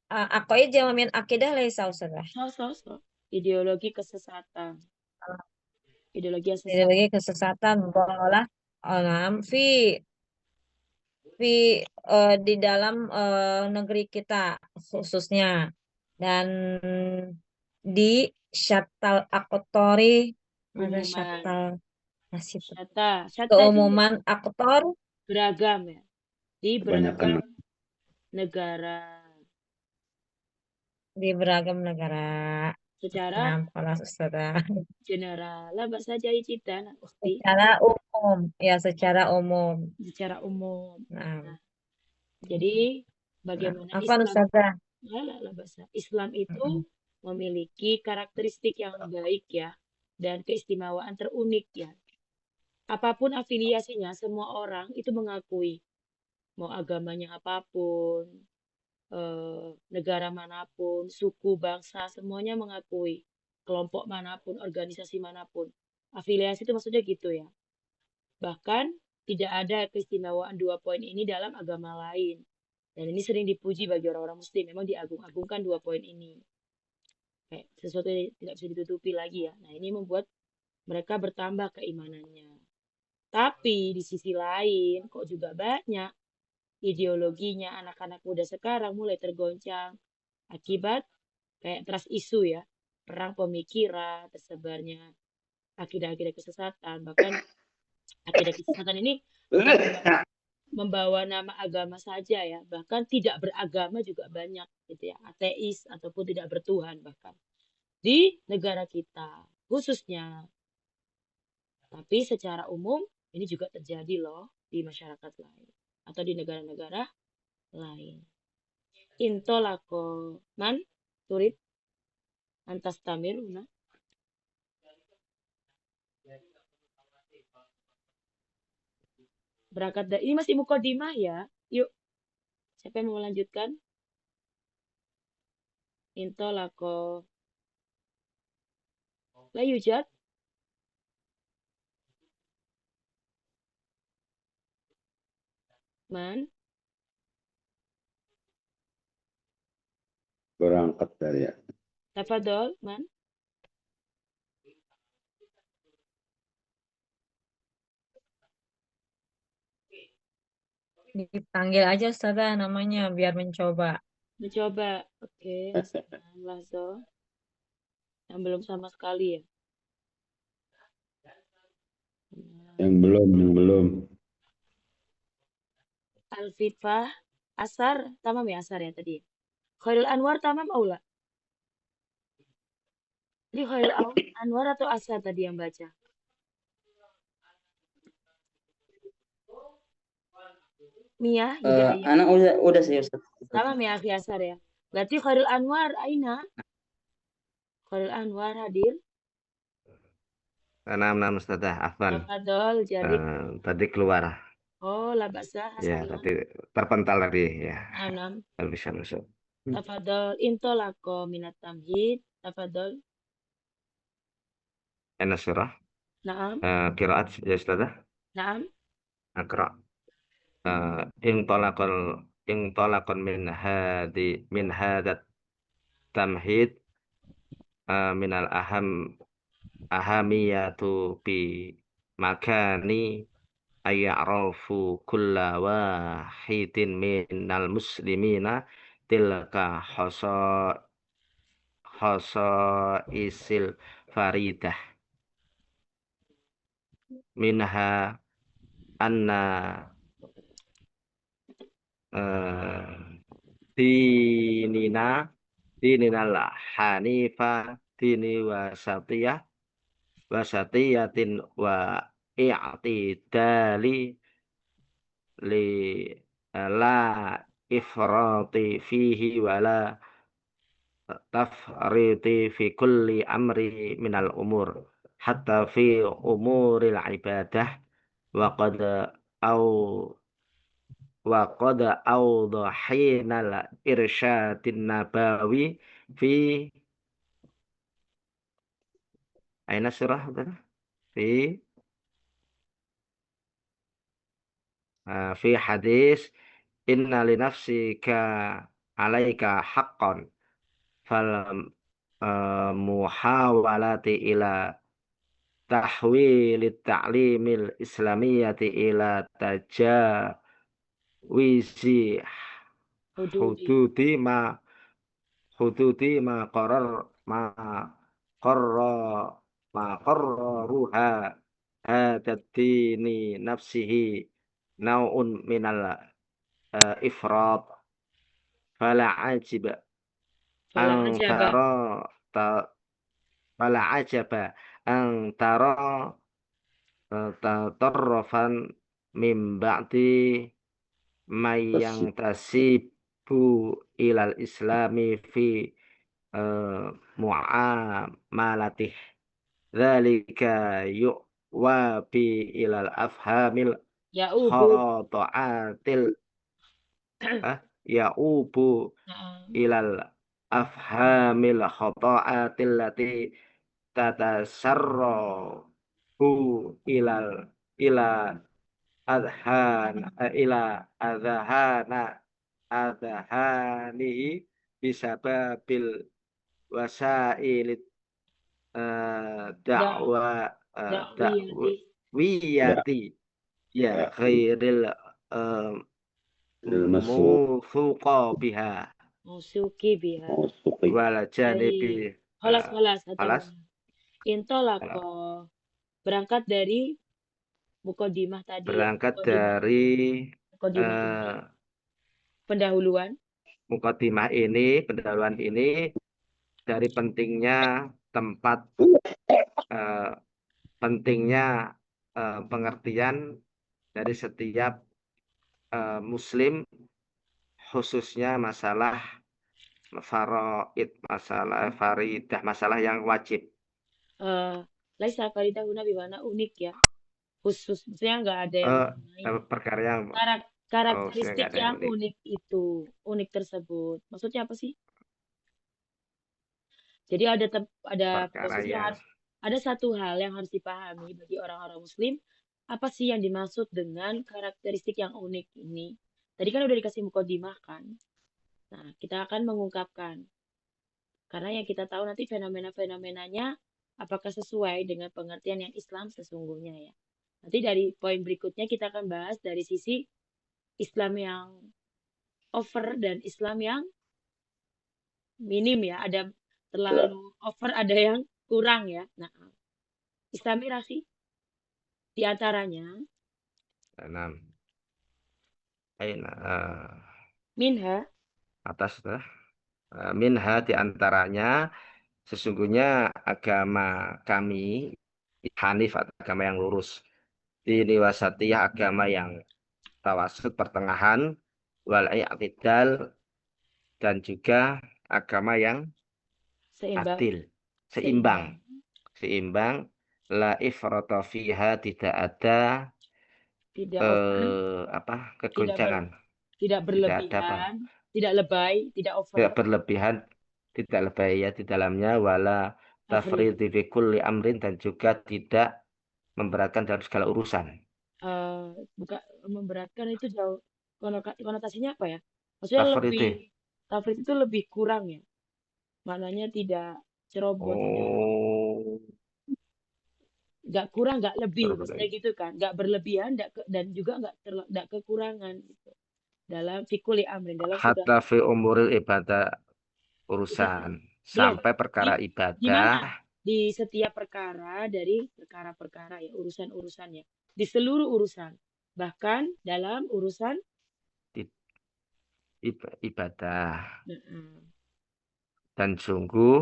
Speaker 4: aqaid jamamin akidah laisa usah.
Speaker 1: Ideologi kesesatan. Ideologi yang sesat.
Speaker 4: Ideologi kesesatan bola di dalam negeri kita khususnya, dan di Syatal Akotori, ada
Speaker 1: Umuman.
Speaker 4: Syatal nasib
Speaker 1: Syata itu
Speaker 4: keumuman aktor
Speaker 1: beragam ya. Di
Speaker 2: Kebanyakan.
Speaker 1: beragam negara.
Speaker 4: di beragam negara.
Speaker 1: Secara
Speaker 4: Nah, kalau Ustazah.
Speaker 1: general lah bahasa Jawa Cita nak ukti.
Speaker 4: Secara umum, ya secara umum.
Speaker 1: Secara umum.
Speaker 4: Nah,
Speaker 1: Jadi bagaimana
Speaker 4: apa
Speaker 1: Islam
Speaker 4: Ustazah?
Speaker 1: lah bahasa Islam itu memiliki karakteristik yang baik ya dan keistimewaan terunik ya. Apapun afiliasinya, semua orang itu mengakui mau agamanya apapun, negara manapun, suku, bangsa, semuanya mengakui. Kelompok manapun, organisasi manapun. Afiliasi itu maksudnya gitu ya. Bahkan tidak ada keistimewaan 2 poin ini dalam agama lain. Dan ini sering dipuji bagi orang-orang muslim. Memang diagung-agungkan 2 poin ini. Kayak sesuatu yang tidak bisa ditutupi lagi ya. Nah ini membuat mereka bertambah keimanannya. Tapi di sisi lain kok juga banyak ideologinya anak-anak muda sekarang mulai tergoncang akibat kayak trust isu ya, perang pemikiran, tersebarnya akidah-akidah kesesatan, bahkan akidah kesesatan ini bukan membawa nama agama saja ya, bahkan tidak beragama juga banyak gitu ya, ateis ataupun tidak bertuhan bahkan di negara kita khususnya. Tapi secara umum ini juga terjadi loh di masyarakat lain atau di negara-negara lain. Intolako man turid antas tamiruna. Berangkat dari ini masih mukodimah ya. Yuk, siapa yang mau melanjutkan? Intolako la yujad. Man,
Speaker 2: Berangkat dari ya.
Speaker 1: tafadol, man.
Speaker 4: Dipanggil aja Ustazah namanya biar mencoba.
Speaker 1: Mencoba. Oke, Hasan Lazo. Yang belum sama sekali ya.
Speaker 2: Yang belum.
Speaker 1: Alfifah, Asar, tamam ya Asar ya tadi. Khairul Anwar tamam aula. Ini Khairul Anwar atau Asar tadi yang baca? Mia, Hidayah.
Speaker 7: Anak udah sih Ustaz.
Speaker 1: Tamam ya akhi Asar ya. Berarti Khairul Anwar, Aina. Khairul Anwar hadir.
Speaker 6: Naam Ustazah, afwan.
Speaker 1: Tafadol, Jarib.
Speaker 6: Tadi keluar.
Speaker 1: Oh, la ba'sa,
Speaker 6: Ya,
Speaker 1: Hasan.
Speaker 6: tadi terpental tadi ya.
Speaker 1: Anam.
Speaker 6: Bisa masuk.
Speaker 1: Tafadol, intolako minat tamhid. Tafadol.
Speaker 6: Ana surah.
Speaker 1: Naam.
Speaker 6: Qiraat ya Ustazah.
Speaker 1: Naam.
Speaker 6: Aqra. Intolakon min hadat tamhid minal ahamiyatu bi makani ayya'rafu kulla wahidin minal muslimina tilka isil faridah minha anna dininal hanifa dini wasatiyatin wa i'tidali li la ifrati fihi wa la tafriti fi kulli amri minal umur hatta fi umuril ibadah wa qad au awdahinal irsyadin nabawi fi aina surah fi fi hadis inna li nafsika alaika haqqan fal muhawalati ila tahwil ta'limil islamiyati ila tajawisi
Speaker 1: Hududi.
Speaker 6: ma hududi ma qarra ma qarraruha hadaddini nafsihi naun minal ifrat fala ajiba
Speaker 1: Fala
Speaker 6: an
Speaker 1: ajaba.
Speaker 6: tara ta- fala ajaba an tara tatarrafan min ba'di may yang tasibu ilal islami fi mu'amalatih dzalika yu'wa bi ilal afhamil
Speaker 1: Ya ubud.
Speaker 6: khata'atil ya'ubu
Speaker 1: Nah,
Speaker 6: ilal afhamil khata'atil lati tatasarrahu ilal ila adhan ila adhana adhanihi bisababil wasailit
Speaker 1: dak
Speaker 6: da'wa
Speaker 1: dakwiyati.
Speaker 2: Ya,
Speaker 6: dakwiyati ya
Speaker 2: ya,
Speaker 6: khairil
Speaker 2: masuk,
Speaker 6: mufuqa biha
Speaker 1: Musuki biha.
Speaker 2: masuki.
Speaker 6: wal janibi
Speaker 1: Baik. Holas atau
Speaker 6: alas
Speaker 1: intolako. Berangkat dari mukodimah tadi ya.
Speaker 6: berangkat dari
Speaker 1: Mukodimah ini.
Speaker 6: eh,
Speaker 1: Pendahuluan.
Speaker 6: mukadimah ini pendahuluan ini dari pentingnya tempat eh, pentingnya pengertian dari setiap muslim khususnya masalah faraid, masalah faridah, masalah yang wajib.
Speaker 1: Laisa faridah huna bimana unik ya. Khusus. Maksudnya nggak ada yang lain.
Speaker 6: Perkara yang
Speaker 1: Karakteristik
Speaker 6: nggak ada yang
Speaker 1: yang
Speaker 6: unik.
Speaker 1: unik itu. Unik tersebut. Maksudnya apa sih? Jadi ada
Speaker 6: Perkara
Speaker 1: posisi
Speaker 6: yang
Speaker 1: ada satu hal yang harus dipahami bagi orang-orang muslim, apa sih yang dimaksud dengan karakteristik yang unik ini? Tadi kan udah dikasih mukadimah kan. Nah, kita akan mengungkapkan. Karena yang kita tahu nanti fenomena-fenomenanya apakah sesuai dengan pengertian yang Islam sesungguhnya ya. Nanti dari poin berikutnya kita akan bahas dari sisi Islam yang over dan Islam yang minim ya. Ada terlalu over, ada yang kurang ya. Nah, Islami Rafi di antaranya
Speaker 6: enam
Speaker 1: minha
Speaker 6: atas minha di antaranya sesungguhnya agama kami Hanif atau agama yang lurus, dini wasatiyah agama yang tawasud pertengahan, wal i'tidal dan juga agama yang
Speaker 1: seimbang,
Speaker 6: adil, seimbang, la ifrata fiha tidak ada
Speaker 1: tidak over, tidak
Speaker 6: kegoncangan, tidak ada
Speaker 1: berlebihan, tidak lebay, tidak over,
Speaker 6: tidak berlebihan, tidak lebay ya di dalamnya, wala
Speaker 1: tafrid.
Speaker 6: tafridi fi kulli amrin dan juga tidak memberatkan dalam segala urusan.
Speaker 1: Bukan memberatkan itu jauh konotasinya apa ya? Maksudnya tafrid itu lebih kurang ya. Maknanya tidak ceroboh, nggak kurang, nggak lebih, maksudnya gitu kan? Nggak berlebihan, dan juga nggak kekurangan gitu. Dalam fikuli amrin, dalam
Speaker 6: Hatta fi umuril ibadah urusan sampai perkara
Speaker 1: di
Speaker 6: ibadah
Speaker 1: mana? Di setiap perkara dari perkara-perkara ya, urusan-urusannya. Di seluruh urusan. Bahkan dalam urusan
Speaker 6: ibadah. Dan sungguh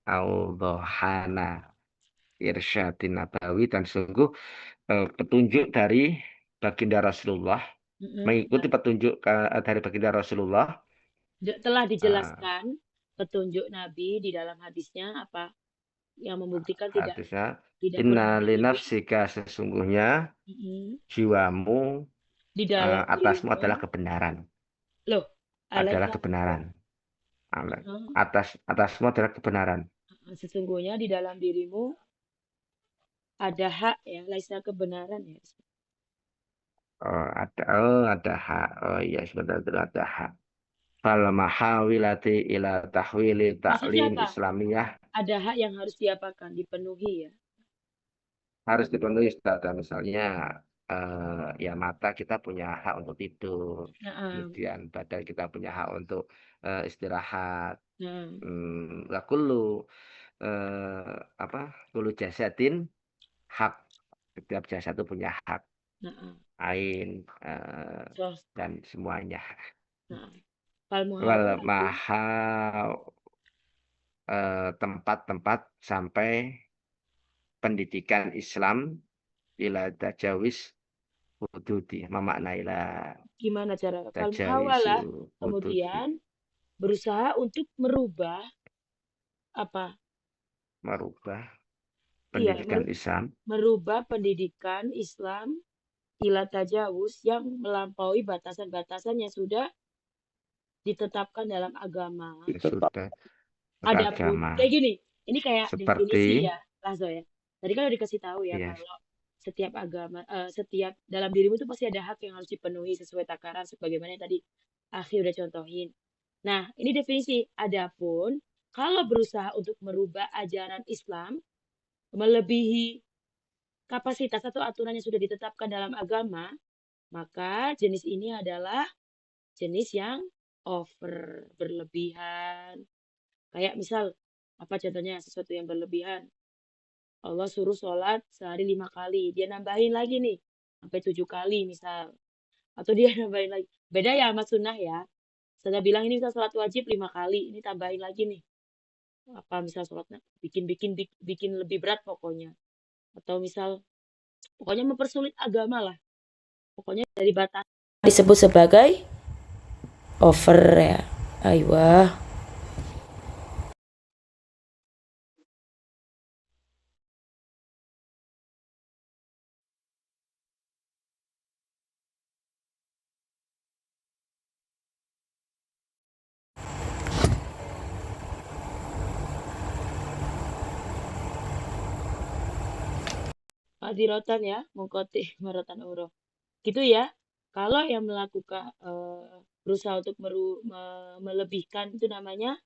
Speaker 6: Audhana irsyadin nabawi dan sungguh petunjuk dari baginda Rasulullah, mengikuti petunjuk dari baginda Rasulullah
Speaker 1: telah dijelaskan petunjuk Nabi di dalam hadisnya apa yang membuktikan tidak
Speaker 6: inna linafsika sesungguhnya jiwamu
Speaker 1: di dalam
Speaker 6: atasmu adalah kebenaran.
Speaker 1: Loh,
Speaker 6: adalah kebenaran. Atasmu adalah kebenaran.
Speaker 1: Sesungguhnya di dalam dirimu ada hak ya, laisa kebenaran ya.
Speaker 6: Ada hak. Oh iya, sebenarnya ada hak. fal mahawilati ila tahwili
Speaker 1: Maksudnya
Speaker 6: ta'lim
Speaker 1: apa?
Speaker 6: islamiyah
Speaker 1: Ada hak yang harus diapakan, dipenuhi ya.
Speaker 6: harus dipenuhi Ustaz. Misalnya ya mata kita punya hak untuk tidur,
Speaker 1: Nah,
Speaker 6: kemudian badan kita punya hak untuk istirahat.
Speaker 1: nah,
Speaker 6: Wa kullu kullu jasadin hak. Setiap jasad itu punya hak,
Speaker 1: nah,
Speaker 6: ain
Speaker 1: so,
Speaker 6: dan semuanya.
Speaker 1: nah. Fal
Speaker 6: Wal
Speaker 1: muhawalatu,
Speaker 6: maha tempat-tempat sampai pendidikan Islam ila tajawis hududi, memaknailah
Speaker 1: gimana cara? Fal
Speaker 6: tajawisu
Speaker 1: muhawalah,
Speaker 6: hududi,
Speaker 1: kemudian berusaha untuk merubah apa?
Speaker 6: merubah
Speaker 1: Iya,
Speaker 6: pendidikan Islam
Speaker 1: merubah pendidikan Islam ila tajawuz yang melampaui batasan-batasan yang sudah ditetapkan dalam agama.
Speaker 6: yang sudah
Speaker 1: Adapun
Speaker 6: beragama.
Speaker 1: kayak gini, ini kayak definisi
Speaker 6: Seperti
Speaker 1: ya, Lazo ya. Tadi kan udah dikasih tahu ya
Speaker 6: ya,
Speaker 1: kalau setiap agama, setiap dalam dirimu itu pasti ada hak yang harus dipenuhi sesuai takaran sebagaimana yang tadi Akhi udah contohin. Nah, ini definisi. Adapun kalau berusaha untuk merubah ajaran Islam melebihi kapasitas atau aturan yang sudah ditetapkan dalam agama, maka jenis ini adalah jenis yang over, berlebihan. Kayak misal, apa contohnya sesuatu yang berlebihan? Allah suruh sholat sehari 5 kali, dia nambahin lagi nih, sampai 7 kali misal. Atau dia nambahin lagi. Beda ya sama sunnah ya. Saya bilang ini misal sholat wajib 5 kali, ini tambahin lagi nih. Apa misal sholatnya bikin lebih berat pokoknya. Atau misal, pokoknya mempersulit agama lah. Pokoknya dari batas disebut sebagai over ya. Aywa. Hadirotan ya, mengkoti marotan umroh. Gitu ya. Kalau yang melakukan berusaha untuk melebihkan itu namanya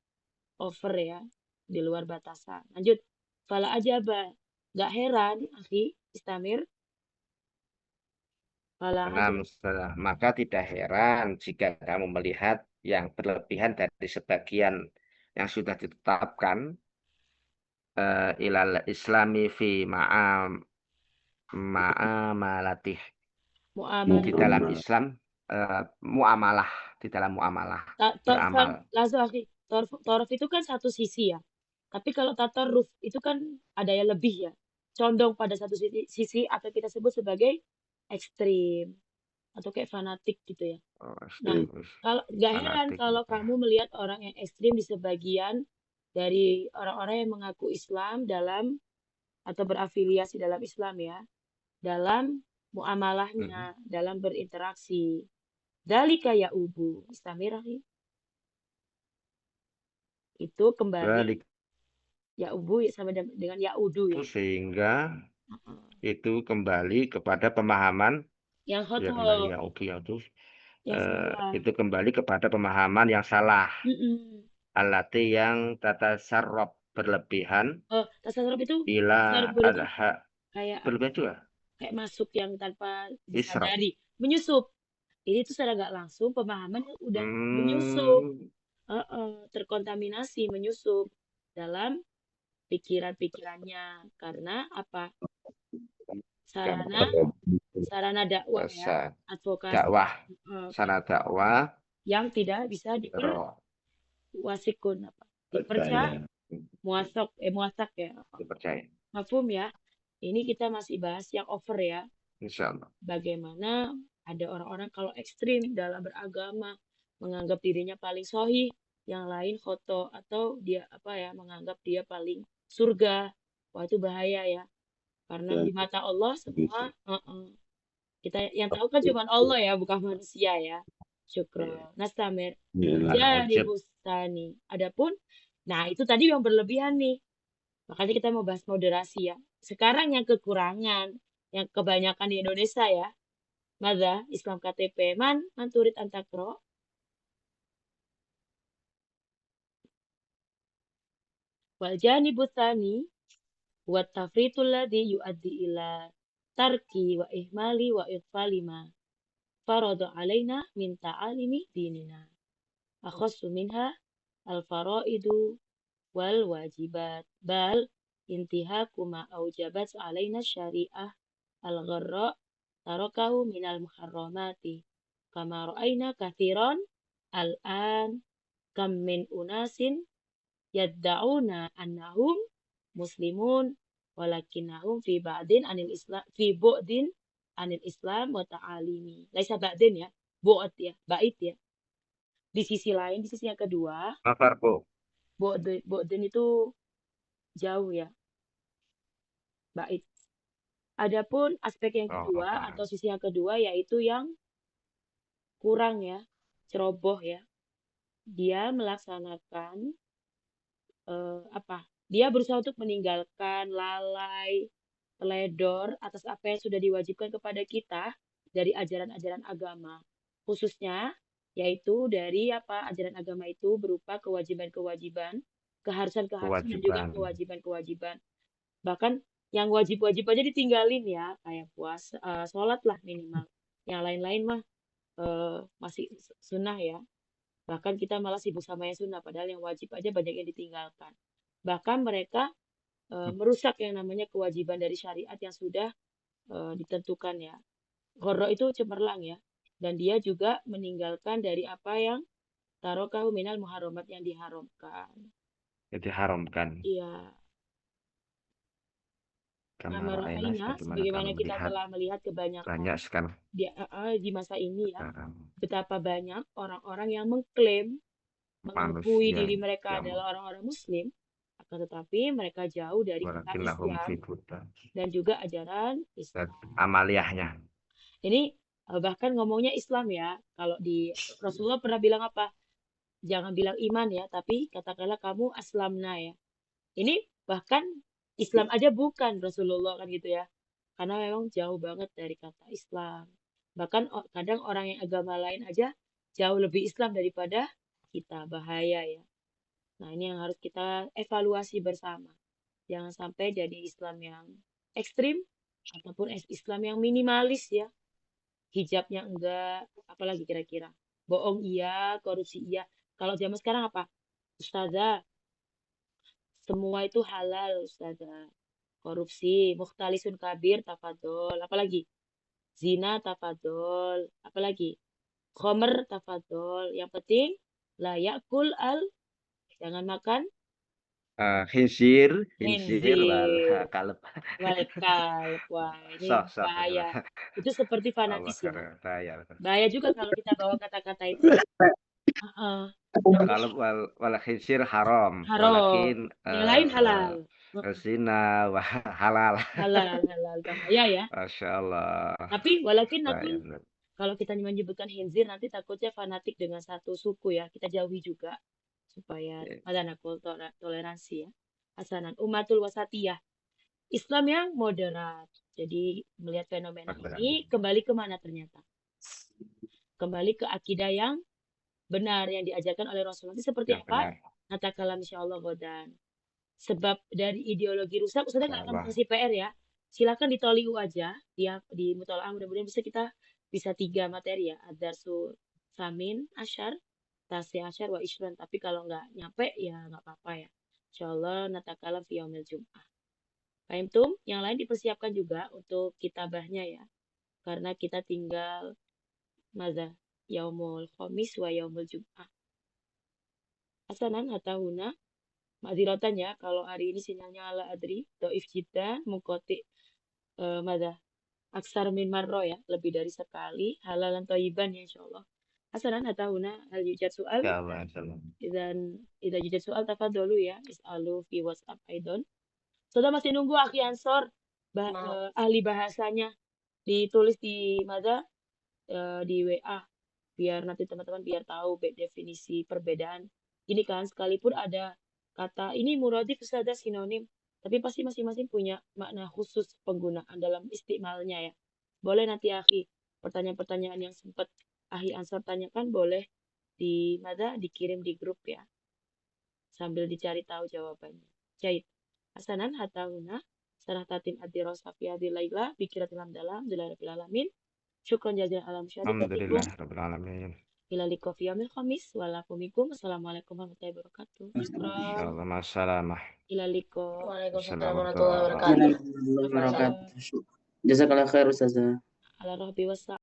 Speaker 1: over ya, di luar batasan. Lanjut. Fala ajaba. Gak heran, akhi Istamir. Fala ajaba.
Speaker 6: maka tidak heran jika kamu melihat yang berlebihan dari sebagian yang sudah ditetapkan ilal islami fi ma'amalatih di
Speaker 1: Mu'amalah.
Speaker 6: dalam Islam muamalah di dalam muamalah beramal.
Speaker 1: Langsung akhi. Torof itu kan satu sisi ya. Tapi kalau tatarruf itu kan ada yang lebih ya. Condong pada satu sisi atau kita sebut sebagai ekstrim. Atau kayak fanatik gitu ya. Nah, kalau gak heran
Speaker 6: Fanatik
Speaker 1: kalau
Speaker 6: gitu.
Speaker 1: kamu melihat orang yang ekstrim di sebagian dari orang-orang yang mengaku Islam dalam atau berafiliasi dalam Islam ya, dalam muamalahnya, dalam berinteraksi. Dalika ya ubu, Istamirahi. Itu kembali
Speaker 6: Balik
Speaker 1: ya ubu sama dengan ya udu ya.
Speaker 6: sehingga itu kembali kepada pemahaman
Speaker 1: Yang
Speaker 6: ya
Speaker 1: khotob,
Speaker 6: kembali ya oke ya terus
Speaker 1: yang salah.
Speaker 6: itu kembali kepada pemahaman yang salah. Alati yang tata sarrob berlebihan
Speaker 1: Tasarruf itu
Speaker 6: ila
Speaker 1: tasarruf itu
Speaker 6: adha
Speaker 1: kayak
Speaker 6: berlebihan juga
Speaker 1: kayak masuk yang tanpa
Speaker 6: israf.
Speaker 1: disadari, menyusup. Ini tuh secara nggak langsung pemahaman yang udah menyusup, terkontaminasi, menyusup dalam pikiran-pikirannya. Karena apa? Sarana dakwah ya, advokasi
Speaker 6: Dakwah, sarana dakwah
Speaker 1: yang tidak bisa diperwasikun apa? Dipercaya, muasak ya.
Speaker 6: dipercaya.
Speaker 1: Mafhum ya. Ini kita masih bahas yang over ya.
Speaker 6: Insyaallah.
Speaker 1: Bagaimana ada orang-orang kalau ekstrim dalam beragama menganggap dirinya paling sahih, yang lain khoto atau dia menganggap dia paling surga. Wah itu bahaya ya. Karena di mata Allah semua kita yang tahu kan cuma Allah ya, bukan manusia ya. Syukron. Nastamir. Jadi bustani. Adapun, nah itu tadi yang berlebihan nih. Makanya kita mau bahas moderasi ya. Sekarang yang kekurangan, yang kebanyakan di Indonesia ya. Mada Islam KTP man turid antakro. Wal janibu tsani wa tafritul ladzi yuaddi ila tarki wa ihmali wa ighfali ma farada alaina min ta'alimi dinina. Akhassu minha al-faraidu wal wajibat bal intihaku ma aujabat alaina syariah al-gharra tarakahu minal muharramati kama ra'aina kathiran al-an kam min unasin yadda'una annahum muslimun walakinnahum fi ba'din anil islam fi bu'din anil islam wa ta'alimi. Laisa ba'din ya, bu'd ya, bait ya. Di sisi lain, di sisi yang kedua,
Speaker 6: Farko.
Speaker 1: bu'din itu jauh ya, bait. Adapun aspek yang kedua atau sisi yang kedua yaitu yang kurang ya, ceroboh ya. Dia melaksanakan dia berusaha untuk meninggalkan, lalai, teledor atas apa yang sudah diwajibkan kepada kita dari ajaran-ajaran agama. Khususnya yaitu dari ajaran agama itu berupa kewajiban-kewajiban, keharusan-keharusan dan juga kewajiban-kewajiban. Bahkan yang wajib-wajib aja ditinggalin ya, kayak puasa, sholat lah minimal. Yang lain-lain mah masih sunnah ya. Bahkan kita malah sibuk sama yang sunnah, padahal yang wajib aja banyak yang ditinggalkan. Bahkan mereka merusak yang namanya kewajiban dari syariat yang sudah ditentukan ya. Gharra itu cemerlang ya. Dan dia juga meninggalkan dari apa yang tarokahu minal muharramat yang diharamkan.
Speaker 6: Diharamkan.
Speaker 1: Iya.
Speaker 6: Kama
Speaker 1: Ra'ayna, sebagaimana kita telah melihat kebanyakan
Speaker 6: banyak sekali
Speaker 1: di masa ini ya, betapa banyak orang-orang yang mengklaim mengakui diri mereka adalah orang-orang Muslim, akan tetapi mereka jauh dari kata Islam dan juga ajaran Islam.
Speaker 6: Amaliyahnya.
Speaker 1: Ini bahkan ngomongnya Islam ya. Kalau di Rasulullah pernah bilang apa? Jangan bilang iman ya, tapi katakanlah kamu aslamna ya. Ini bahkan Islam aja bukan Rasulullah kan gitu ya. Karena memang jauh banget dari kata Islam. Bahkan kadang orang yang agama lain aja jauh lebih Islam daripada kita. Bahaya ya. Nah ini yang harus kita evaluasi bersama. Jangan sampai jadi Islam yang ekstrim ataupun Islam yang minimalis ya. Hijabnya enggak, apalagi kira-kira. Bohong iya, korupsi iya. Kalau zaman sekarang apa? Ustazah, semua itu halal Ustazah. Korupsi, mukhtalisun kabir, tafadol. Apalagi? Zina, tafadol. Apalagi? Khomer, tafadol. Yang penting, layak kul al. Jangan makan.
Speaker 6: Khinsir,
Speaker 1: Khinzir.
Speaker 6: kalb.
Speaker 1: Wal kalb. Wah, ini bahaya. Itu seperti fanatis ya. Bahaya juga kalau kita bawa kata-kata itu.
Speaker 6: Kalb wal khinsir haram.
Speaker 1: Haram. Yang lain halal.
Speaker 6: Zina halal.
Speaker 1: Halal. Bahaya ya.
Speaker 6: Masya Allah.
Speaker 1: Tapi walakin kalau kita menyebutkan khinzir nanti takutnya fanatik dengan satu suku ya. Kita jauhi juga supaya ada toleransi ya. Hasanan umatul wasatiyah. Islam yang moderat. Jadi melihat fenomena ini kembali kemana ternyata? Kembali ke akidah yang benar yang diajarkan oleh Rasulullah. Itu seperti apa? Natakalam insyaallah godan. Sebab dari ideologi rusak, Ustazah nggak akan kasih PR ya. Silakan ditoliu aja di mutolaah, mudah-mudahan bisa 3 materi ya. Ad-darsu samin asyar, tasi asyar wa isyron. Tapi kalau nggak nyampe ya nggak apa-apa ya. Insyaallah natakalam fi yaumil jum'ah. Fahimtum? Yang lain dipersiapkan juga untuk kitabahnya ya. Karena kita tinggal yaumul khamis wa yaumul jum'ah. Hasanan hatahuna. Ma'ziratan ya, kalau hari ini sinyalnya ala adri, do'if jiddan, mukoti, aksar min marro ya, lebih dari sekali, halalan toyiban ya insyaallah. Hasanan hatahuna, hal yujad soal, dan idza yujad soal tafadholu ya, is'alu fi WhatsApp aidon. Sudah masih nunggu Akhi Ansor, ahli bahasanya, ditulis di di WA, biar nanti teman-teman biar tahu definisi perbedaan. Ini kan sekalipun ada kata ini muradif Ustazah sinonim, tapi pasti masing-masing punya makna khusus penggunaan dalam istimalnya ya. Boleh nanti Akhi pertanyaan-pertanyaan yang sempat Akhi Ansor tanyakan boleh dikirim di grup ya. Sambil dicari tahu jawabannya. Jahit. Hasanan hatta huna. Sarah tatim ad-dirasa fi hadhihi laila bi qiraatil dalam rabbil alamin. Syukran jazilan ala musyarikatikum.
Speaker 6: Alhamdulillah rabbil alamin.
Speaker 1: Ila liqa fi yaumil khamis wa lakumikum. Assalamualaikum warahmatullahi wabarakatuh. Syukran.
Speaker 6: Insyaallah masalamah.
Speaker 1: Ila liqa.
Speaker 5: Waalaikumsalam
Speaker 6: Assalamualaikum
Speaker 5: warahmatullahi wabarakatuh.
Speaker 7: Jazakallah khair Ustazah.
Speaker 1: Ala rahbi wasa